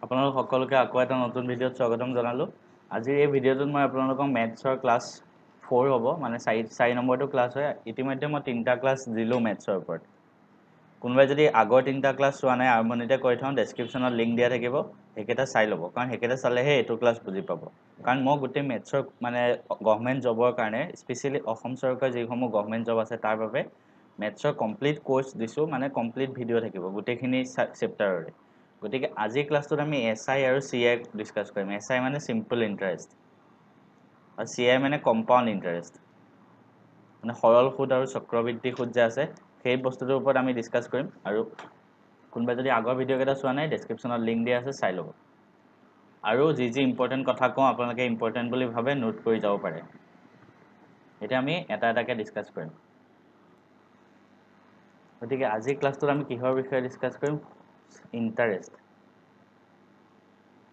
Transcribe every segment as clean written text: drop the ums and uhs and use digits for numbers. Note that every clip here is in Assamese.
আপোনালোক সকলোকে আকৌ এটা নতুন ভিডিঅ'ত স্বাগতম জনালোঁ। আজিৰ এই ভিডিঅ'টোত মই আপোনালোকক মেথছৰ ক্লাছ 4 হ'ব, মানে 4 নম্বৰটো ক্লাছ হয়। ইতিমধ্যে মই 3টা ক্লাছ দিলোঁ মেথছৰ ওপৰত। কোনোবাই যদি আগৰ 3টা ক্লাছ চোৱা নাই আৰম্ভণিতে কৈ থওঁ, ডেছক্ৰিপশ্যনত লিংক দিয়া থাকিব, সেইকেইটা চাই ল'ব, কাৰণ সেইকেইটা চালেহে এইটো ক্লাছ বুজি পাব। কাৰণ মই গোটেই মেথছৰ মানে গভৰ্ণমেণ্ট জবৰ কাৰণে স্পেচিয়েলি অসম চৰকাৰৰ যিসমূহ গভৰ্ণমেণ্ট জব আছে তাৰ বাবে মেথছৰ কমপ্লিট কোৰ্চ দিছোঁ, মানে কমপ্লিট ভিডিঅ' থাকিব গোটেইখিনি চেপ্টাৰৰে। গতিকে আজিৰ ক্লাছটোত আমি SI আৰু CI ডিছকাছ কৰিম। SI মানে চিম্পল ইণ্টাৰেষ্ট আৰু CI মানে কম্পাউণ্ড ইণ্টাৰেষ্ট, মানে সৰল সুদ আৰু চক্ৰবৃদ্ধি সুদ যে আছে সেই বস্তুটোৰ ওপৰত আমি ডিছকাছ কৰিম। আৰু কোনোবাই যদি আগৰ ভিডিঅ'কেইটা চোৱা নাই, ডেছক্ৰিপশ্যনত লিংক দিয়া আছে, চাই ল'ব। আৰু যি ইম্পৰ্টেণ্ট কথা কওঁ আপোনালোকে ইম্পৰ্টেণ্ট বুলি ভাবে নোট কৰি যাব পাৰে। এতিয়া আমি এটা এটাকৈ ডিছকাছ কৰিম। গতিকে আজিৰ ক্লাছটোত আমি কিহৰ বিষয়ে ডিছকাছ কৰিম? ইণ্টাৰেষ্ট,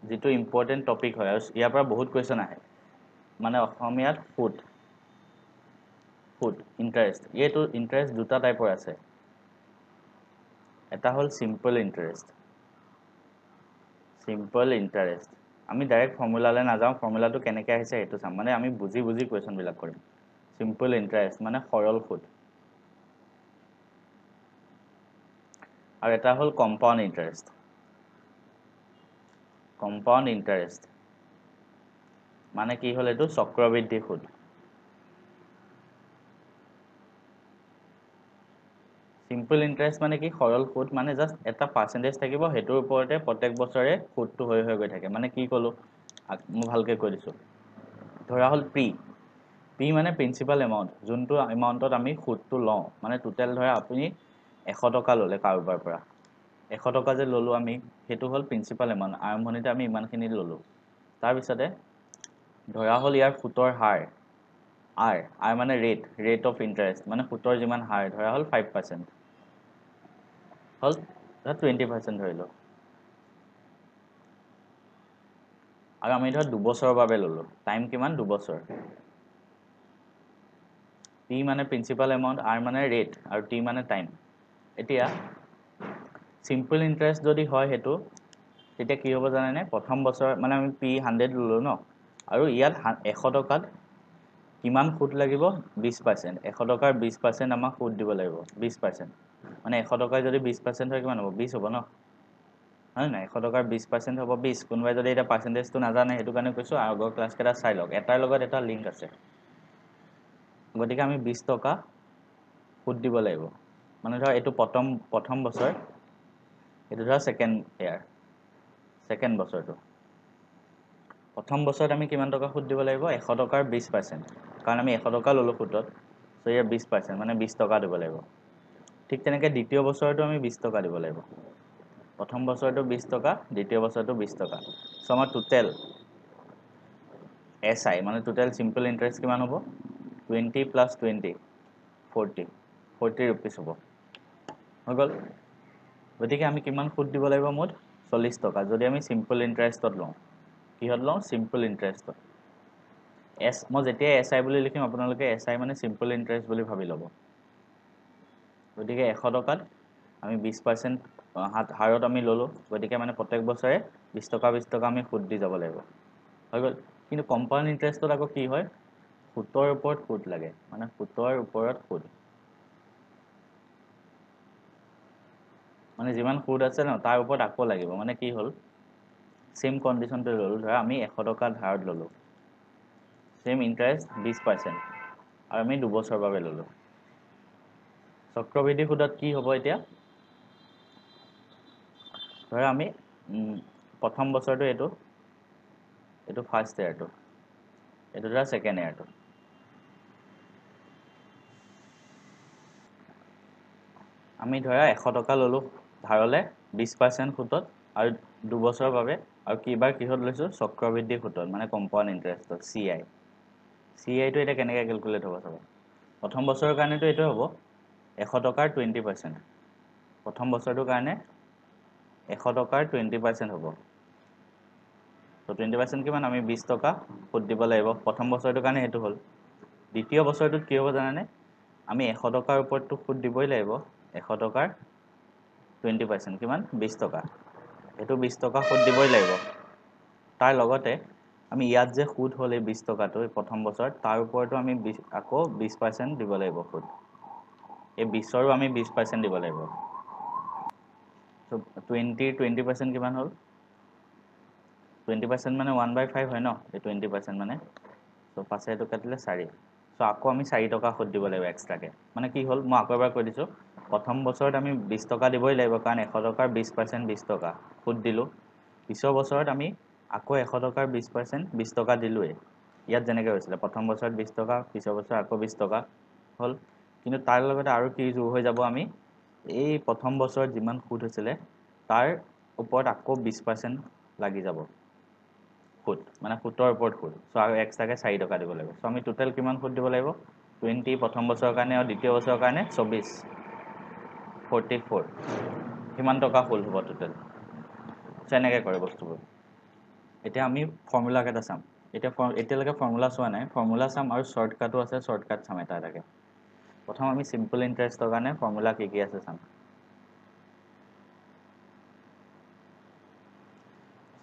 যিটো ইম্পৰ্টেণ্ট টপিক হয় আৰু ইয়াৰ পৰা বহুত কুৱেশ্যন আহে। মানে অসমীয়াত সুদ, ইণ্টাৰেষ্ট। এইটো ইণ্টাৰেষ্ট দুটা টাইপৰ আছে। এটা হ'ল চিম্পল ইণ্টাৰেষ্ট। আমি ডাইৰেক্ট ফৰ্মুলালৈ নাযাওঁ, ফৰ্মুলাটো কেনেকৈ আহিছে সেইটো চাম, মানে আমি বুজি কুৱেশ্যনবিলাক কৰিম। চিম্পল ইণ্টাৰেষ্ট মানে সৰল সুদ। আৰু এটা হ'ল কম্পাউণ্ড ইণ্টাৰেষ্ট। মানে কি হ'ল, এইটো চক্ৰবৃদ্ধি সুদ। চিম্পল ইণ্টাৰেষ্ট মানে কি? সৰল সুদ মানে জাষ্ট এটা পাৰ্চেণ্টেজ থাকিব, সেইটোৰ ওপৰতে প্ৰত্যেক বছৰে সুদটো হৈ গৈ থাকে। মানে কি ক'লোঁ, মই ভালকৈ কৈ দিছোঁ। ধৰা হ'ল পি মানে প্ৰিন্সিপাল এমাউণ্ট, যোনটো এমাউণ্টত আমি সুদটো লওঁ। মানে টোটেল ধৰা আপুনি 100 টকা ল'লে কাৰোবাৰ পৰা, 100 টকা যে ল'লোঁ আমি, সেইটো হ'ল প্ৰিন্সিপাল এমাউণ্ট। আৰম্ভণিতে আমি ইমানখিনি ল'লোঁ। তাৰপিছতে ধৰা হ'ল ইয়াৰ সুতৰ হাৰ, আৰ মানে ৰেট অফ ইণ্টাৰেষ্ট, মানে সুতৰ যিমান হাৰ, ধৰা হ'ল 5%, হ'ল 20% ধৰিলোঁ। আৰু আমি ধৰা 2 বছৰৰ বাবে ল'লোঁ। টাইম কিমান? 2 বছৰ। পি মানে প্ৰিন্সিপাল এমাউণ্ট, আৰ মানে ৰেট, আৰু টি মানে টাইম। এতিয়া চিম্পল ইণ্টাৰেষ্ট যদি হয় সেইটো, তেতিয়া কি হ'ব জানেনে? প্ৰথম বছৰ মানে আমি পি 100 ল'লোঁ ন, আৰু ইয়াত 100 টকাত কিমান সুদ লাগিব? 20%। 100 টকাৰ 20% আমাক সুদ দিব লাগিব, 20%। মানে 100 টকাৰ যদি 20% হয় কিমান হ'ব? 20 হ'ব ন, হয় নাই? 100 টকাৰ 20% হ'ব 20। কোনোবাই যদি এতিয়া পাৰ্চেণ্টেজটো নাজানে, সেইটো কাৰণে কৈছোঁ আগৰ ক্লাছকেইটা চাই লওক, এটাৰ লগত এটা লিংক আছে। গতিকে আমি 20 টকা সুদ দিব লাগিব। মানে ধৰা এইটো প্ৰথম বছৰ, এইটো ধৰা ছেকেণ্ড বছৰটো। প্ৰথম বছৰত আমি কিমান টকা সুদ দিব লাগিব? 100 টকাৰ 20%, কাৰণ আমি 100 টকা ল'লোঁ সুদত, চ' ইয়াৰ 20%, মানে 20 টকা দিব লাগিব। ঠিক তেনেকৈ দ্বিতীয় বছৰটো আমি 20 টকা দিব লাগিব। প্ৰথম বছৰটো 20 টকা, দ্বিতীয় বছৰটো 20 টকা। চ' আমাৰ টোটেল SI মানে টোটেল চিম্পল ইণ্টাৰেষ্ট কিমান হ'ব? 20 + 20, 40 ৰুপিজ হ'ব। হৈ গ'ল। গতিকে আমি কিমান সুদ দিব লাগিব? মুঠ 40 টকা, যদি আমি চিম্পল ইণ্টাৰেষ্টত লওঁ। কিহত লওঁ? চিম্পল ইণ্টাৰেষ্টত। মই যেতিয়াই SI বুলি লিখিম, আপোনালোকে SI মানে চিম্পল ইণ্টাৰেষ্ট বুলি ভাবি ল'ব। গতিকে 100 টকাত আমি 20% হাৰত আমি ল'লোঁ, গতিকে মানে প্ৰত্যেক বছৰে 20 টকা আমি সুদ দি যাব লাগিব। হৈ গ'ল। কিন্তু কম্পাউণ্ড ইণ্টাৰেষ্টত আকৌ কি হয়? সুতৰ ওপৰত সুদ লাগে, মানে সুতৰ ওপৰত সুদ। মানে যিমান সুদ আছে ন, তাৰ ওপৰত আকৌ লাগিব। মানে কি হ'ল, ছেইম কণ্ডিশ্যনটো ল'লোঁ, ধৰা আমি 100 টকা ধাৰত ল'লোঁ, ছেইম ইণ্টাৰেষ্ট 20%, আৰু আমি 2 বছৰৰ বাবে ল'লোঁ। চক্ৰবৃদ্ধি সুদত কি হ'ব এতিয়া? ধৰা আমি প্ৰথম বছৰটো এইটো ফাৰ্ষ্ট ইয়েৰটো, এইটো ধৰা ছেকেণ্ড ইয়েৰটো। আমি ধৰা 100 টকা ল'লোঁ ধাৰলৈ 20% সুদত, আৰু 2 বছৰৰ বাবে, আৰু কিহত লৈছোঁ? চক্ৰবৃদ্ধি সুদত, মানে কম্পাউণ্ড ইণ্টাৰেষ্টত, CIটো এতিয়া কেনেকৈ কেলকুলেট হ'ব চাব। প্ৰথম বছৰৰ কাৰণেতো এইটো হ'ব 100 টকাৰ 20%। প্ৰথম বছৰটোৰ কাৰণে 100 টকাৰ 20% হ'ব। ত' 20% কিমান? আমি 20 টকা সুদ দিব লাগিব। প্ৰথম বছৰটোৰ কাৰণে সেইটো হ'ল। দ্বিতীয় বছৰটোত কি হ'ব জানেনে? আমি 100 টকাৰ ওপৰততো সুদ দিবই লাগিব, 100 টকাৰ 20%, কিমান? 20 টকা। এইটো 20 টকা সুদ দিবই লাগিব তাৰ লগতে আমি ইয়াত যে সুদ হ'ল এই 20 টকাটো প্ৰথম বছৰত তাৰ ওপৰতো আমি আকৌ 20% দিব লাগিব সুদ এই 20ৰো আমি 20% দিব লাগিব so 20% কিমান হ'ল 20% মানে 1/5 হয় ন এই 20% মানে so 5 এটো কাটিলে 4 so আকৌ আমি 4 টকা সুদ দিব লাগিব এক্সট্ৰাকে মানে কি হ'ল মই আকৌ এবাৰ কৈ দিছো প্ৰথম বছৰত আমি 20 টকা দিবই লাগিব কাৰণ 100 টকাৰ 20% 20 টকা সুদ দিলো পিছৰ বছৰত আমি আকৌ 100 টকাৰ 20% 20 টকা দিলোৱে ইয়াত যেনেকৈ হৈছিল প্ৰথম বছৰত 20 টকা পিছৰ বছৰ আকৌ 20 টকা হ'ল কিন্তু তাৰ লগতে আৰু কি যোগ হৈ যাব আমি এই প্ৰথম বছৰত যিমান সুদ হৈছিল তাৰ ওপৰত আকৌ 20% লাগি যাব সুদ মানে সুতৰ ওপৰত সুদ সো আৰু এক্সট্ৰাকে 4 টকা দিব লাগিব সো আমি টোটাল কিমান সুদ দিব লাগিব 20 প্ৰথম বছৰৰ কাৰণে আৰু দ্বিতীয় বছৰৰ কাৰণে 24 44 কিমান টকা সুদ হ'ব টোটাল সো এনেকৈ কৰে বস্তুবোৰ এতিয়া আমি ফৰ্মুলা কেইটা চাম এতিয়ালৈকে ফৰ্মুলা চোৱা নাই ফৰ্মুলা চাম আৰু শৰ্টকাটো আছে শৰ্টকাট চাম এটা এটাকে প্ৰথম আমি সিম্পল ইন্টাৰেষ্টৰ কাৰণে ফৰ্মুলা কি আছে চাম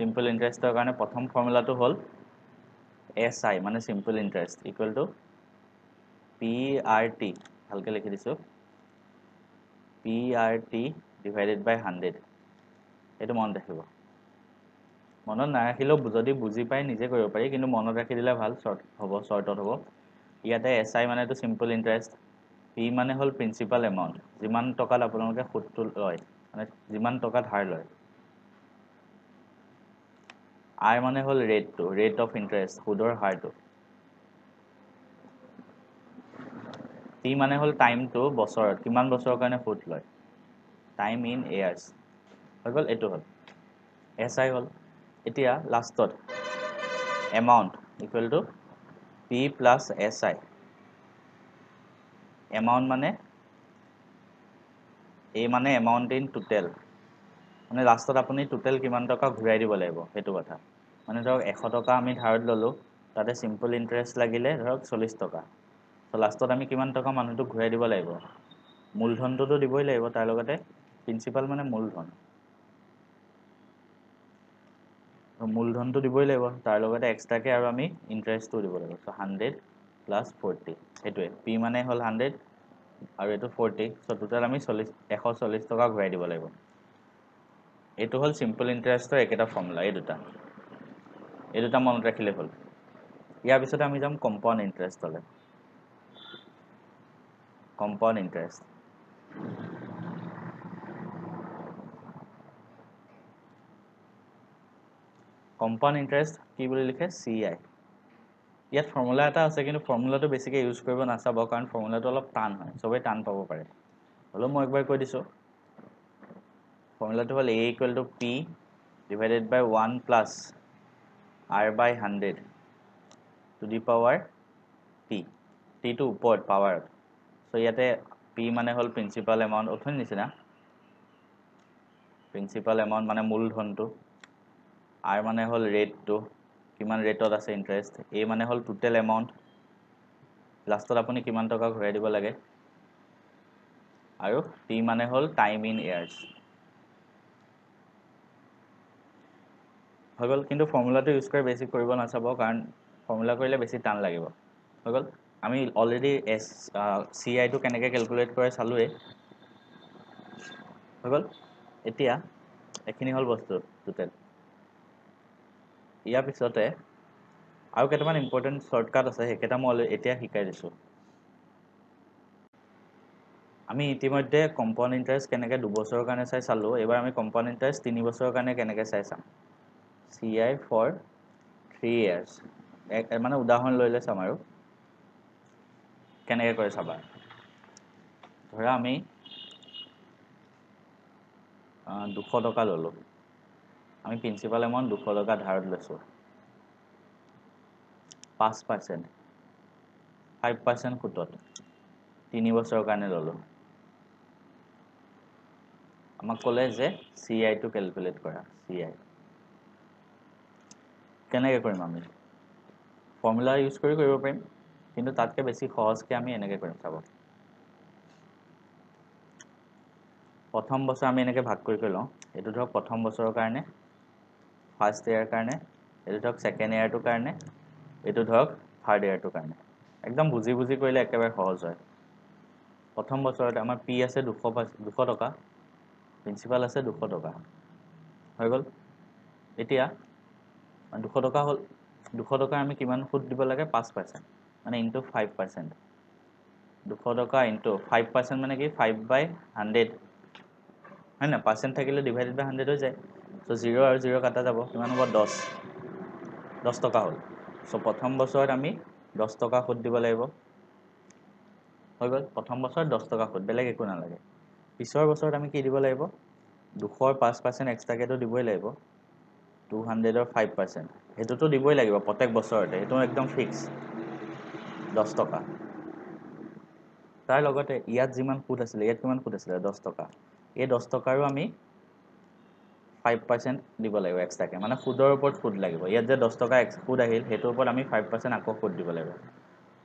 সিম্পল ইন্টাৰেষ্টৰ কাৰণে প্ৰথম ফৰ্মুলাটো হ'ল SI মানে simple interest equal to PRT ভালকৈ লিখি দিছো PRT ডিভাইডেড বাই 100 এইটো মনত ৰাখিব মনত নাৰাখিলেও যদি বুজি পাই নিজে কৰিব পাৰি কিন্তু মনত ৰাখি দিলে ভাল শৰ্টত হ'ব ইয়াতে SI মানেটো সিম্পল ইন্টাৰেষ্ট P মানে হ'ল প্ৰিন্সিপাল এমাউন্ট যিমান টকাত আপোনালোকে সুদটো লয় মানে যিমান টকা ধাৰ লয় I মানে হ'ল ৰেট অফ ইন্টাৰেষ্ট সুদৰ হাৰটো T মানে হ'ল টাইমটো বছৰত কিমান বছৰৰ কাৰণে সুদ লয় টাইম ইন ইয়াৰ্স হৈ গ'ল এইটো হ'ল SI হ'ল এতিয়া লাষ্টত amount equal to P plus SI amount মানে A মানে এমাউন্ট ইন টোটেল মানে লাষ্টত আপুনি টোটেল কিমান টকা ঘূৰাই দিব লাগিব সেইটো কথা মানে ধৰক 100 টকা আমি ধাৰত ললো তাতে সিম্পল ইন্টাৰেষ্ট লাগিলে ধৰক 40 টকা সো লাষ্টত আমি কিমান টকা মানুহটো ঘূৰাই দিব লাগিব মূলধনটোতো দিবই লাগিব তাৰ লগতে প্ৰিন্সিপাল মানে মূলধন মূলধনটো দিবই লাগিব তাৰ লগতে এক্সট্ৰাকে আৰু আমি ইন্টাৰেষ্টটো দিব লাগিব সো 100 প্লাস 40 এটোৱে P মানে হ'ল 100 আৰু এটো 40 সো টোটাল আমি 140 টকা ঘূৰাই দিব লাগিব এইটো হ'ল সিম্পল ইন্টাৰেষ্টৰ একেটা ফৰ্মুলা এই দুটা মনত ৰাখিলে হ'ল ইয়াৰ পিছতে আমি যাম কম্পাউণ্ড ইন্টাৰেষ্টলৈ কম্পাউণ্ড ইন্টাৰেষ্ট কম্পাউণ্ড ইন্টাৰেষ্ট কি বুলি লিখে CI ইয়াত ফৰ্মুলা এটা আছে কিন্তু ফৰ্মুলাটো বেছিকৈ ইউজ কৰিব নাচাব কাৰণ ফৰ্মুলাটো অলপ টান হয় সবেই টান পাব পাৰে হ'লেও মই একবাৰ কৈ দিছোঁ ফৰ্মুলাটো হ'ল A equal to P divided by 1 plus R by 100 to the power T টো ওপৰত পাৱাৰত সো ইয়াতে P মানে হ'ল প্ৰিন্সিপাল এমাউন্ট অথনি নিচিনা প্ৰিন্সিপাল এমাউন্ট মানে মূলধনটো R মানে হ'ল ৰেটটো কিমান ৰেটত আছে ইন্টাৰেষ্ট A মানে হ'ল টোটেল এমাউন্ট লাষ্টত আপুনি কিমান টকা ঘূৰাই দিব লাগে আৰু T মানে হ'ল টাইম ইন ইয়াৰ্স হৈ গ'ল কিন্তু ফৰ্মুলাটো ইউজ কৰি বেছি কৰিব নাচাব কাৰণ ফৰ্মুলা কৰিলে বেছি টান লাগিব হৈ গ'ল আমি অলৰেডি CI টো কেনেকৈ ক্যালকুলেট কৰে চালোৱে হৈ গ'ল এতিয়া এখিনি হ'ল বস্তু টোটেল ইয়াৰ পিছতে আৰু কেইটামান ইম্পৰ্টেন্ট শৰ্টকাট আছে সেইকেইটা মই এতিয়া শিকাই দিছো আমি ইতিমধ্যে কম্পাউণ্ড ইন্টাৰেষ্ট কেনেকৈ 2 বছৰৰ কাৰণে চালো এবাৰ আমি কম্পাউণ্ড ইন্টাৰেষ্ট 3 বছৰৰ কাৰণে কেনেকৈ চাম CI for 3 years মানে উদাহৰণ লৈ চাম আৰু কেনেকৈ কৰে চাবা ধৰা আমি 200 টকা ললো আমি প্ৰিন্সিপাল এমাউন্ট 200 টকা ধাৰত লৈছো 5% 5% সুতত 3 বছৰৰ কাৰণে ললো আমাক ক'লে যে CI টো ক্যালকুলেট কৰা CI কেনেকৈ কৰিম আমি ফৰ্মুলা ইউজ কৰি কৰিব পাৰিম কিন্তু তাতকৈ বেছি সহজকৈ আমি এনেকৈ কৰিম চাব প্ৰথম বছৰ আমি এনেকৈ ভাগ কৰি লওঁ এইটো ধৰক প্ৰথম বছৰৰ কাৰণে ফাৰ্ষ্ট ইয়াৰ কাৰণে এইটো ধৰক ছেকেণ্ড ইয়াৰটোৰ কাৰণে এইটো ধৰক থাৰ্ড ইয়াৰটোৰ কাৰণে একদম বুজি বুজি কৰিলে একেবাৰে সহজ হয় প্ৰথম বছৰত আমাৰ পি আছে 200 টকা প্ৰিন্সিপাল আছে 200 টকা হৈ গ'ল এতিয়া 200 টকা হ'ল 200 টকা আমি কিমান সুদ দিব লাগে 5% মানে ইনটু 5% 200 টকা ইনটু 5% মানে কি 5/100 হয় না পাৰ্চেন্ট থাকিলে ডিভাইডেড বাই 100 হৈ যায় সো 0 আৰু 0 কাটা যাব কিমান হ'ব 10 টকা হ'ল সো প্ৰথম বছৰত আমি 10 টকা সুদ দিব লাগিব হৈ গ'ল প্ৰথম বছৰত 10 টকা সুদ বেলেগ একো নালাগে পিছৰ বছৰত আমি কি দিব লাগিব 200 ৰ 5% এক্সট্ৰাকেটো দিবই লাগিব 200 ৰ 5% হেতুটো দিবই লাগিব প্ৰত্যেক বছৰতে এটো একদম ফিক্স 10 টকা তাৰ লগতে ইয়াত যিমান সুদ আছিল ইয়াত কিমান সুদ আছিল 10 টকা এই 10 টকাৰো আমি 5% দিব লাগিব এক্সট্ৰাকে মানে সুদৰ ওপৰত সুদ লাগিব ইয়াত যে 10 টকা সুদ আহিল হেতুৰ ওপৰত আমি 5% আকৌ সুদ দিব লাগিব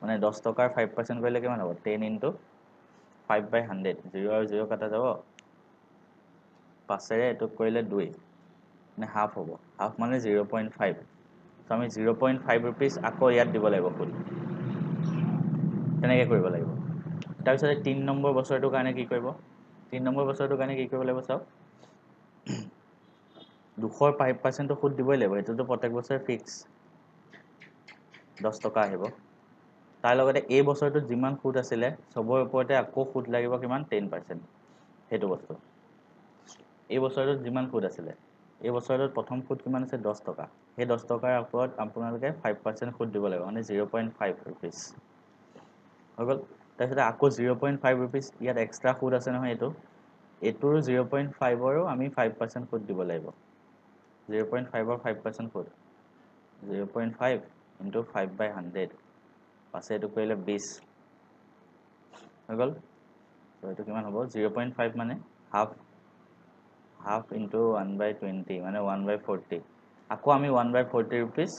মানে 10 টকাৰ 5% কৰিলে কিমান হ'ব 10 ইনটু 5/100 0 আৰু 0 কাটা যাব 5 ৰে এটো কৰিলে 2 মানে হাফ হ'ব হাফ মানে 0.5 সো আমি 0.5 रुपीस আকৌ ইয়াত দিব লাগিব সুদ তেনেকৈ কৰিব লাগিব তাৰ পিছত 3 নম্বৰ বছৰটোৰ কাৰণে কি কৰিব 3 নম্বৰ বছৰটোৰ কাৰণে কি কৰিব লাগিব চাওক 200 ৰ 5% সুদ দিবই লাগিব এটোটো প্ৰত্যেক বছৰ ফিক্স 10 টকা আহিব তাৰ লগতে এই বছৰটোত যিমান সুদ আছিলে সবৰ ওপৰতে আকৌ সুদ লাগিব কিমান 10% হেতু বস্তু এই বছৰটোত যিমান সুদ আছিলে এই বছৰটোত প্ৰথম সুদ কিমান আছে 10 টকা সেই 10 টকাৰ ওপৰত আপোনালোকে 5% সুদ দিব লাগিব মানে 0.5 रुपीस হৈ গ'ল তাৰপিছত আকৌ 0.5 रुपीस ইয়াত এক্সট্ৰা সুদ আছে নহয় এটোৰ 0.5 ৰো আমি 5% সুদ দিব লাগিব 0.5 ৰ 5% সুদ 0.5 ইনটু 5/100 পাছে এটো কৰিলে 20 হৈ গ'ল তো এটো কিমান হ'ব 0.5 মানে হাফ ইনটু 1/20 মানে 1/40 আকৌ আমি 1/40 रुपीस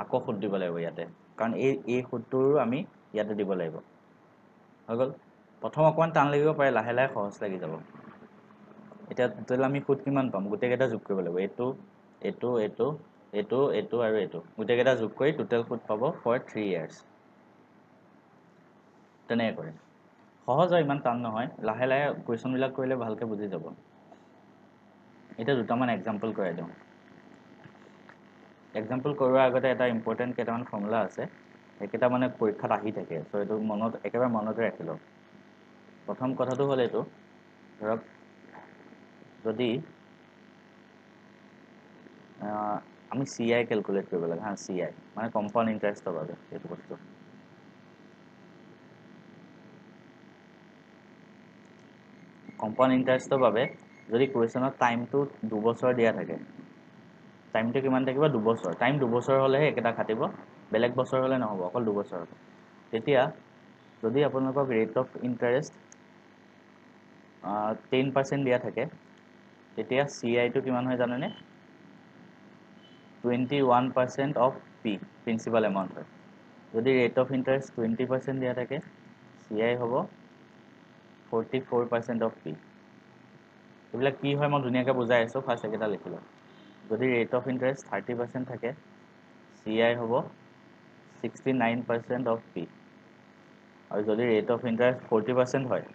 আকৌ সুদ দিব লাগিব ইয়াতে কাৰণ এই সুদটোৰো আমি ইয়াতে দিব লাগিব হৈ গ'ল প্ৰথম অকমান টান লাগিব পাৰে লাহে লাহে সহজ লাগি যাব এতিয়া টোটেল আমি সুদ কিমান পাম গোটেই কেইটা যোগ কৰিব লাগিব এটো আৰু এটো গোটেই কেইটা যোগ কৰি টোটেল সুদ পাব ফৰ 3 ইয়াৰ্স তেনেকৈ কৰে সহজ হয় ইমান টান নহয় লাহে লাহে কোৱেশ্চন বিলাক কৰিলে ভালকে বুজি যাব এটা দুটামান এক্সাম্পল কৰাই দিওঁ এক্সাম্পল কৰোৱাৰ আগতে এটা ইম্পৰ্টেন্ট কেইটামান ফৰ্মুলা আছে একেটা মানে পৰীক্ষাত আহি থাকে সো এটো মনত একেবাৰে মনতে ৰাখি লওক প্ৰথম কথাটো হ'ল এটো ধৰক যদি আমি CI ক্যালকুলেট কৰিব লাগে হা CI মানে কম্পাউণ্ড ইন্টাৰেষ্টৰ বাবে এইটো বস্তু কম্পাউণ্ড ইন্টাৰেষ্টৰ বাবে যদি কোৱেশ্চনত টাইমটো 2 বছৰ দিয়া থাকে টাইমটো কিমান থাকিব 2 বছৰ টাইম 2 বছৰ হলেহে একেটা খাটিব বেলেগ বছৰ হলে নহব অকল 2 বছৰ তেতিয়া যদি আপোনালোকক ৰেট অফ ইন্টাৰেষ্ট 10% দিয়া থাকে তেতিয়া CI টো কিমান হয় জানেনে 21% of P প্ৰিন্সিপাল এমাউন্ট হয় যদি ৰেট অফ ইন্টাৰেষ্ট 20% দিয়া থাকে CI হ'ব 44% of P এইবিলাক কি হয় মই ধুনীয়াকৈ বুজাই আছো ফাৰ্স্ট একেটা লিখি লওক যদি ৰেট অফ ইন্টাৰেষ্ট 30% থাকে CI হ'ব 69% of P আৰু যদি ৰেট অফ ইন্টাৰেষ্ট 40% হয়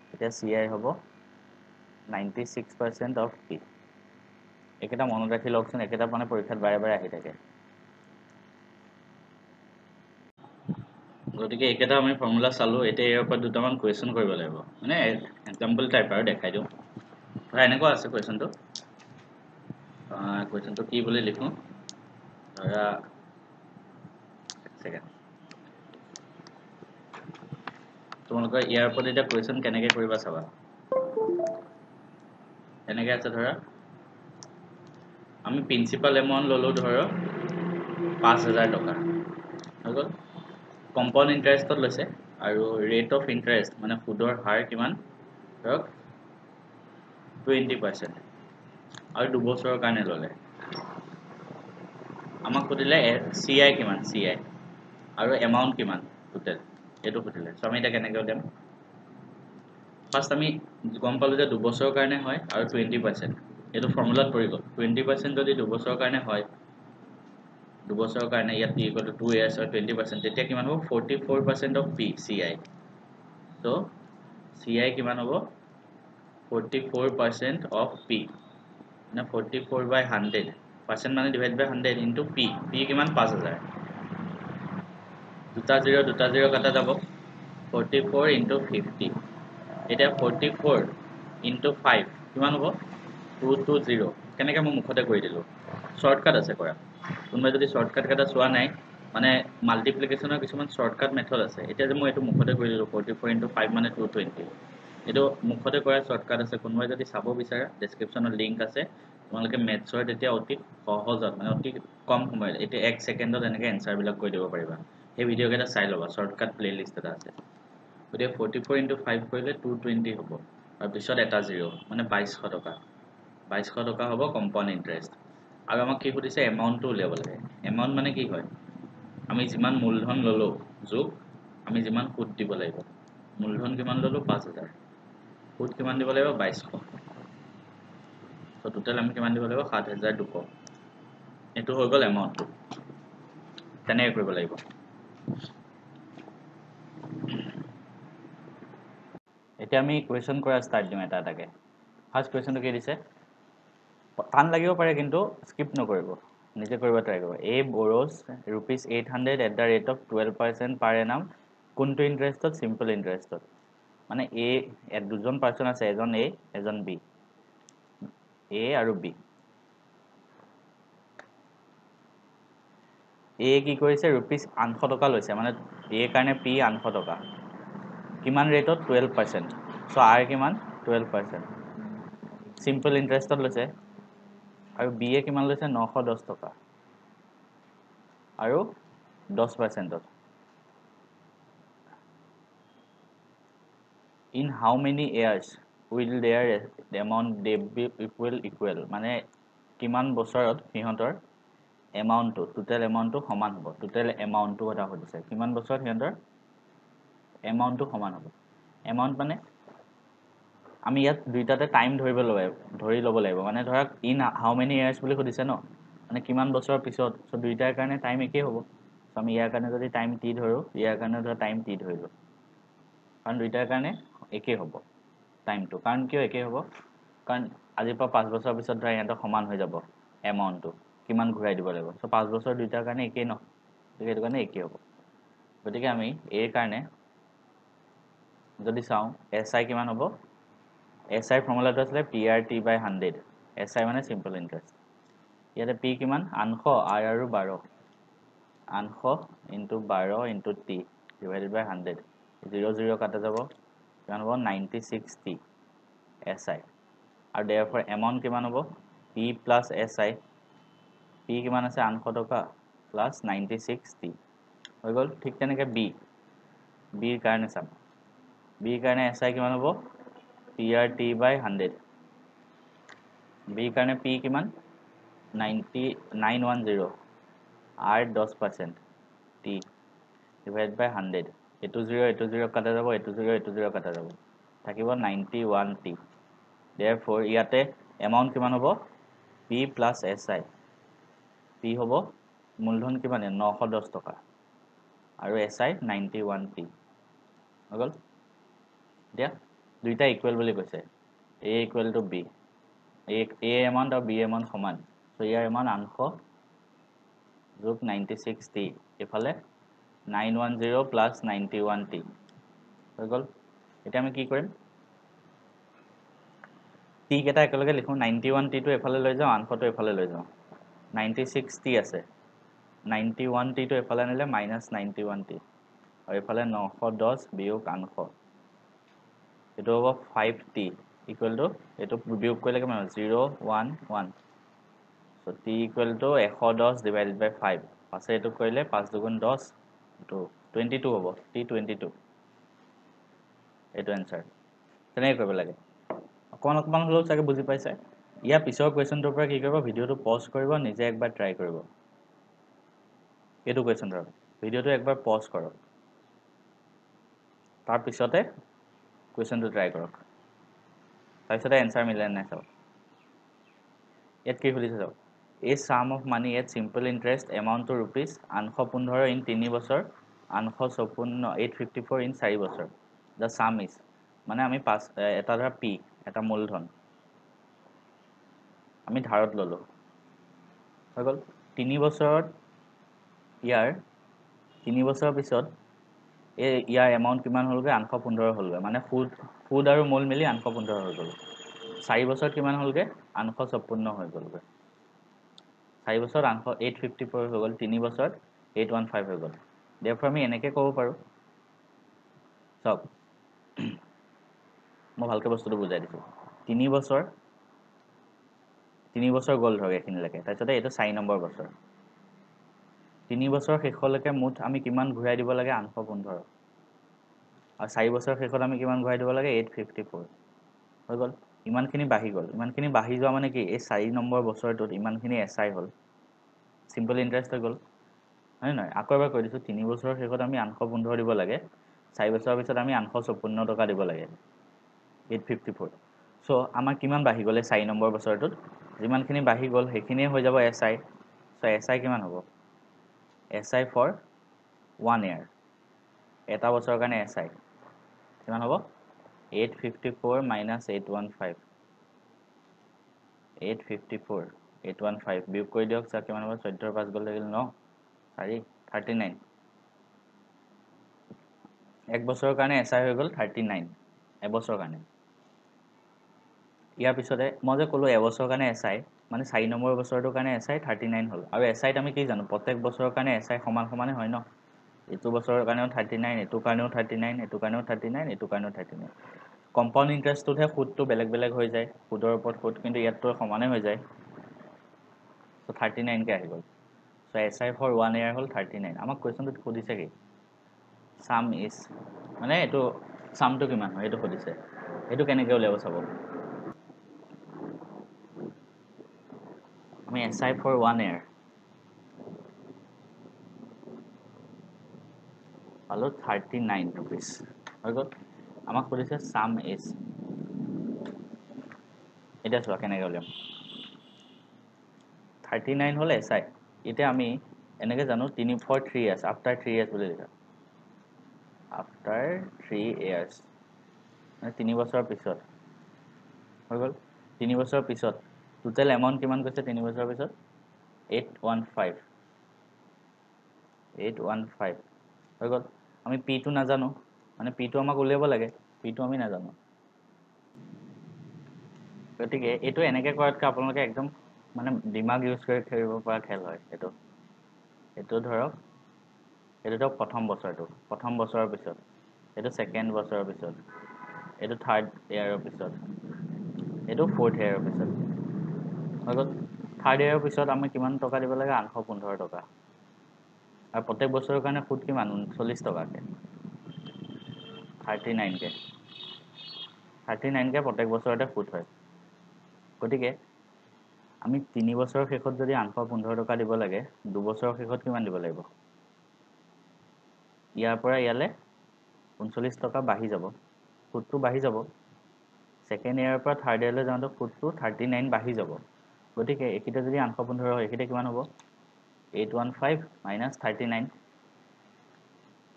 তেতিয়া CI হ'ব 96% of P একেটা মনত ৰাখি লওকচোন একেটা মানে পৰীক্ষাত বাৰে বাৰে আহি থাকে গতিকে একেটা আমি ফৰ্মুলা চালো এতিয়া ইয়াৰ পৰা দুটামান কোৱেশ্চন কৰিব লাগিব মানে এক্সাম্পল টাইপ আৰু দেখাই দিওঁ ধৰা এনেকুৱা আছে কোৱেশ্চনটো কি বুলি লিখো ধৰা সেকেন্ড তোমালোকৰ ইয়াৰ ওপৰত এটা কোৱেশ্চন কেনেকৈ কৰিবা চাবা এনেকৈ আছে ধৰা আমি প্ৰিন্সিপাল এমাউন্ট ললো ধৰা 5000 টকা হৈ গ'ল কম্পাউণ্ড ইন্টাৰেষ্টত লৈছে আৰু ৰেট অফ ইন্টাৰেষ্ট মানে সুদৰ হাৰ কিমান ধৰক 20% আৰু 2 বছৰৰ কাৰণে ললে আমাক সুধিলে CI কিমান CI আৰু এমাউন্ট কিমান টোটেল এটো সুধিলে সো আমি এটা কেনেকৈ দিম ফাৰ্ষ্ট আমি গম পালোঁ যে 2 বছৰৰ কাৰণে হয় আৰু 20%, এইটো ফৰ্মুলাত পৰি গ'ল 20% যদি 2 বছৰৰ কাৰণে হয় 2 বছৰৰ কাৰণে ইয়াত t equal to 2 years or 20%, তেতিয়া কিমান হ'ব 44% of p ci, so ci কিমান হ'ব 44% of p, মানে 44 by 100, percent মানে divide by 100 into p, p কিমান 5000, দুটা 0 কাটা যাব 44 into 50, এতিয়া 44 into 5 কিমান হ'ব 220, কেনেকৈ মই মুখতে কৰি দিলোঁ, শ্বৰ্টকাট আছে কৰা, কোনোবাই যদি শ্বৰ্টকাট কেইটা চোৱা নাই মানে মাল্টিপ্লিকেশ্যনৰ কিছুমান শ্বৰ্টকাট মেথড আছে, এতিয়া যে মই এইটো মুখতে কৰি দিলোঁ 44 into 5 মানে 220, এইটো মুখতে কৰা শ্বৰ্টকাট আছে, কোনোবাই যদি চাব বিচাৰে ডেছক্ৰিপশ্যনত লিংক আছে, তোমালোকে মেথছৰ তেতিয়া অতি সহজত মানে অতি কম সময়ত এতিয়া 1 ছেকেণ্ডত এনেকৈ এনচাৰবিলাক কৰি দিব পাৰিবা, সেই ভিডিঅ'কেইটা চাই ল'বা, শ্বৰ্টকাট প্লে'লিষ্ট এটা আছে, গতিকে 44 into 5 কৰিলে 220 হ'ব, তাৰপিছত এটা 0 মানে 2200 টকা, 2200 টকা হ'ব কম্পাউণ্ড ইণ্টাৰেষ্ট, আৰু আমাক কি সুধিছে এমাউণ্টটো উলিয়াব লাগে, এমাউণ্ট মানে কি হয়, আমি যিমান মূলধন ল'লোঁ যোগ আমি যিমান সুদ দিব লাগিব, মূলধন কিমান ল'লোঁ 5000, সুদ কিমান দিব লাগিব 2200, তো টোটেল আমি কিমান দিব লাগিব 7200, এইটো হৈ গ'ল এমাউণ্টটো, তেনেকৈ কৰিব লাগিব। এতিয়া আমি কুৱেশ্যন কৰা ষ্টাৰ্ট দিম এটা এটাকৈ। ফাৰ্ষ্ট কুৱেশ্যনটো কি দিছে, টান লাগিব পাৰে কিন্তু স্কিপ নকৰিব, নিজে কৰিব ট্ৰাই কৰিব। এ বৰ'জ ₹800 at the rate of 12% per annum, কোনটো ইণ্টাৰেষ্টত, চিম্পল ইণ্টাৰেষ্টত, মানে ইয়াত দুজন পাৰ্চন আছে, এজন এ এজন বি, এ আৰু বি। এ কি কৰিছে ₹800 টকা লৈছে, মানে এৰ কাৰণে পি 800 টকা, কিমান ৰেটত 12%, চ' আৰ কিমান 12%, চিম্পল ইণ্টাৰেষ্টত লৈছে, আৰু বি এ কিমান লৈছে 910 টকা আৰু 10%ত। In how many years will their amount they be equal, মানে কিমান বছৰত সিহঁতৰ এমাউণ্টটো টোটেল এমাউণ্টটো সমান হ'ব, টোটেল এমাউণ্টটো কথা সুধিছে, কিমান বছৰত সিহঁতৰ এমাউণ্টটো সমান হ'ব। এমাউণ্ট মানে আমি ইয়াত দুইটাতে টাইম ধৰি ল'ব লাগিব, মানে ধৰক ইন হাউ মেনি ইয়াৰ্ছ বুলি সুধিছে ন, মানে কিমান বছৰৰ পিছত, চ' দুইটাৰ কাৰণে টাইম একেই হ'ব, চ' আমি ইয়াৰ কাৰণে যদি টাইম টি ধৰোঁ, ইয়াৰ কাৰণে ধৰা টাইম টি ধৰিলোঁ, কাৰণ দুইটাৰ কাৰণে একেই হ'ব টাইমটো, কাৰণ কিয় একেই হ'ব, কাৰণ আজিৰ পৰা 5 বছৰৰ পিছত ধৰা ইহঁতৰ সমান হৈ যাব এমাউণ্টটো, কিমান ঘূৰাই দিব লাগিব, চ' 5 বছৰ দুইটাৰ কাৰণে একেই ন, গতিকে সেইটো কাৰণে একেই হ'ব। গতিকে আমি এৰ কাৰণে যদি চাওঁ এছ আই কিমান হ'ব, এছ আইৰ ফৰ্মুলাটো আছিলে PRT/100, এছ আই মানে চিম্পল ইণ্টাৰেষ্ট, ইয়াতে পি কিমান 800, আৰ আৰু 12, 800 into 12 into T divided by 100, 0 কাটা যাব, কিমান হ'ব 96t এছ আই, আৰু দেৰফৰ এমাউণ্ট কিমান হ'ব P plus S I, P কিমান আছে 800 টকা প্লাছ 96t হৈ গ'ল। ঠিক তেনেকৈ বিৰ কাৰণে চাম, বিৰ কাৰণে এছ আই কিমান হ'ব PRT/100, বিৰ কাৰণে পি কিমান 910, আৰ 10%, টি ডিভাইড বাই 100, এইটো 0 কাটা যাব, এইটো 0 কাটা যাব, থাকিব 91t, দেৰফৰ ইয়াতে এমাউণ্ট কিমান হ'ব P plus S I, P হ'ব মূলধন কিমান 910 টকা আৰু এছ আই 91t হৈ গ'ল। এতিয়া দুইটা ইকুৱেল বুলি কৈছে, A equal to B, A amount আৰু বি এমাউণ্ট সমান, চ' ইয়াৰ এমাউণ্ট 800 যোগ 96t, এইফালে 910 প্লাছ 91t হৈ গ'ল। এতিয়া আমি কি কৰিম, টি কেইটা একেলগে লিখোঁ, 91tটো এফালে লৈ যাওঁ, 800টো এফালে লৈ যাওঁ, 96t আছে, 91tটো এফালে আনিলে মাইনাছ 91t, আৰু এইফালে 910 বিয়োগ 800, এইটো হ'ব 5t ইকুৱেল টু, এইটো বিয়োগ কৰিলে কিমান হ'ব 0 1 1, চ' t ইকুৱেল টু 110 ডিভাইডেড বাই 5, আছে এইটো কৰিলে 5 দুগুণ 10, এইটো 22 হ'ব, t 22, এইটো এনচাৰ। তেনেকৈ কৰিব লাগে, অকণমান হ'লেও চাগে বুজি পাইছে। ইয়াৰ পিছৰ কুৱেশ্যনটোৰ পৰা কি কৰিব, ভিডিঅ'টো পজ কৰিব, নিজে একবাৰ ট্ৰাই কৰিব, এইটো কুৱেশ্যন ধৰক ভিডিঅ'টো একবাৰ পজ কৰক, তাৰপিছতে কুৱেশ্যনটো ট্ৰাই কৰক তাৰপিছতে এনচাৰ মিলে নাই চাওক ইয়াত কি সুধিছে চাওক a sum of money at simple interest amount to rupees 815 in 3 বছৰ 854 854 ইন 4 বছৰ দ্য সাম ইজ মানে আমি এটা ধৰা পি এটা মূলধন আমি ধাৰত ল'লো হৈ গ'ল 3 বছৰত ইয়াৰ 3 বছৰৰ পিছত ইয়াৰ এমাউণ্ট কিমান হ'লগৈ 815 হ'লগৈ মানে সুদ আৰু মূল মিলি 815 হৈ গ'ল 4 বছৰত কিমান হ'লগৈ 856 হৈ গ'লগৈ 4 বছৰত 854 হৈ গ'ল 3 বছৰত 815 হৈ গ'ল therefore আমি এনেকৈ ক'ব পাৰোঁ চাওক মই ভালকৈ বস্তুটো বুজাই দিছোঁ 3 বছৰ গ'ল ধৰক এইখিনিলৈকে তাৰপিছতে এইটো 4 নম্বৰ বছৰ 3 বছৰ শেষলৈকে মুঠ আমি কিমান ঘূৰাই দিব লাগে 815 আৰু 4 বছৰ শেষত আমি কিমান ঘূৰাই দিব লাগে 854 হৈ গ'ল ইমানখিনি বাঢ়ি গ'ল ইমানখিনি বাঢ়ি যোৱা মানে কি এই 4 নম্বৰ বছৰটোত ইমানখিনি এছআই হ'ল চিম্পল ইণ্টাৰেষ্ট হৈ গ'ল হয় নহয় আকৌ এবাৰ কৈ দিছোঁ 3 বছৰৰ শেষত আমি 815 দিব লাগে 4 বছৰৰ পিছত আমি 856 টকা দিব লাগে 854 চ' আমাৰ কিমান বাঢ়ি গ'লে 4 নম্বৰ বছৰটোত যিমানখিনি বাঢ়ি গ'ল সেইখিনিয়ে হৈ যাব এছআই চ' এছআই কিমান হ'ব এছআই ফৰ 1 year এটা বছৰৰ কাৰণে এছআই কিমান হ'ব 854 minus 815 854 815 বিয়োগ কৰি দিয়ক চাওক কিমান হ'ব 14 5 গ'ল লাগিল 9 4 39 এক বছৰৰ কাৰণে এছআই হৈ গ'ল 39 এবছৰৰ কাৰণে ইয়াৰ পিছতে মই যে ক'লোঁ এবছৰৰ কাৰণে এছআই মানে 4 নম্বৰ বছৰটোৰ কাৰণে এছআই 39 হ'ল আৰু এছআইত আমি কি জানো প্ৰত্যেক বছৰৰ কাৰণে এছআই সমান সমানে হয় ন এইটো বছৰৰ কাৰণেও 39 এইটো কাৰণেও 39 এইটো কাৰণেও 39 এইটো কাৰণেও 39 কম্পাউণ্ড ইণ্টাৰেষ্টটোতহে সুদটো বেলেগ বেলেগ হৈ যায় সুদৰ ওপৰত সুদ কিন্তু ইয়াততো সমানে হৈ যায় চ' 39কৈ আহি গ'ল চ' এছআই ফৰ 1 year হ'ল 39 আমাক কুৱেশ্যনটোত সুধিছে কি সাম ইজ মানে এইটো সামটো কিমান হয় এইটো সুধিছে এইটো কেনেকৈ উলিয়াব চাব আমি এছআই ফৰ 1 year পালোঁ 39 rupees হৈ গ'ল আমাক সুধিছে সাম ইজ এতিয়া চোৱা কেনেকৈ উলিয়াম 39 হ'ল এছআই এতিয়া আমি এনেকৈ জানো 3 for 3 years আফটাৰ 3 years বুলি লিখা আফটাৰ 3 years মানে 3 বছৰৰ পিছত হৈ গ'ল 3 বছৰৰ পিছত টোটেল এমাউণ্ট কিমান কৈছে 3 বছৰৰ পিছত 815 হৈ গ'ল আমি পিটো নাজানো মানে পিটো আমাক উলিয়াব লাগে পিটো আমি নাজানো গতিকে এইটো এনেকৈ কৰাতকৈ আপোনালোকে একদম মানে দিমাগ ইউজ কৰি খেলিব পৰা খেল হয় এইটো ধৰক প্ৰথম বছৰৰ পিছত এইটো ছেকেণ্ড বছৰৰ পিছত এইটো থাৰ্ড ইয়াৰৰ পিছত এইটো ফ'ৰ্থ ইয়াৰৰ পিছত হৈ গ'ল থাৰ্ড ইয়াৰৰ পিছত আমি কিমান টকা দিব লাগে 815 টকা আৰু প্ৰত্যেক বছৰৰ কাৰণে সুদ কিমান 39 টকাকৈ 39কৈ প্ৰত্যেক বছৰতে সুদ হয় গতিকে আমি 3 বছৰৰ শেষত যদি 815 টকা দিব লাগে 2 বছৰৰ শেষত কিমান দিব লাগিব ইয়াৰ পৰা ইয়ালৈ 39 টকা বাঢ়ি যাব সুদটো বাঢ়ি যাব ছেকেণ্ড ইয়াৰৰ পৰা থাৰ্ড ইয়াৰলৈ যাওঁতে সুদটো 39 বাঢ়ি যাব গতিকে এইকেইটা যদি 815 হয় এইকেইটা কিমান হ'ব 815 minus 39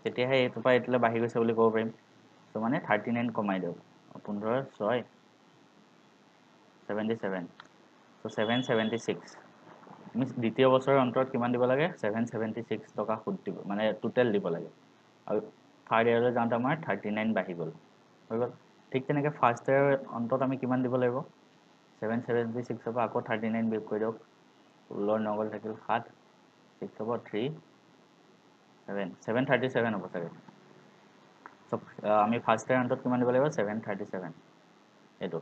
তেতিয়াহে এইটোৰ পৰা এইটোলৈ বাঢ়ি গৈছে বুলি ক'ব পাৰিম ত' মানে 39 কমাই দিয়ক 15 6 77 ত' 776 আমি দ্বিতীয় বছৰৰ অন্তৰত কিমান দিব লাগে 776 টকা সুদ দিব মানে টোটেল দিব লাগে আৰু থাৰ্ড ইয়াৰলৈ যাওঁতে আমাৰ 39 বাঢ়ি গ'ল হৈ গ'ল ঠিক তেনেকৈ ফাৰ্ষ্ট ইয়াৰৰ অন্তত আমি কিমান দিব লাগিব 776 পৰা আকৌ 39 বিয়োগ কৰি দিয়ক 16 9 থাকিল 7 6 হ'ব 3 737 হ'ব চাগে চ' আমি ফাৰ্ষ্ট ইয়াৰ অন্তত কিমান দিব লাগিব 737 এইটো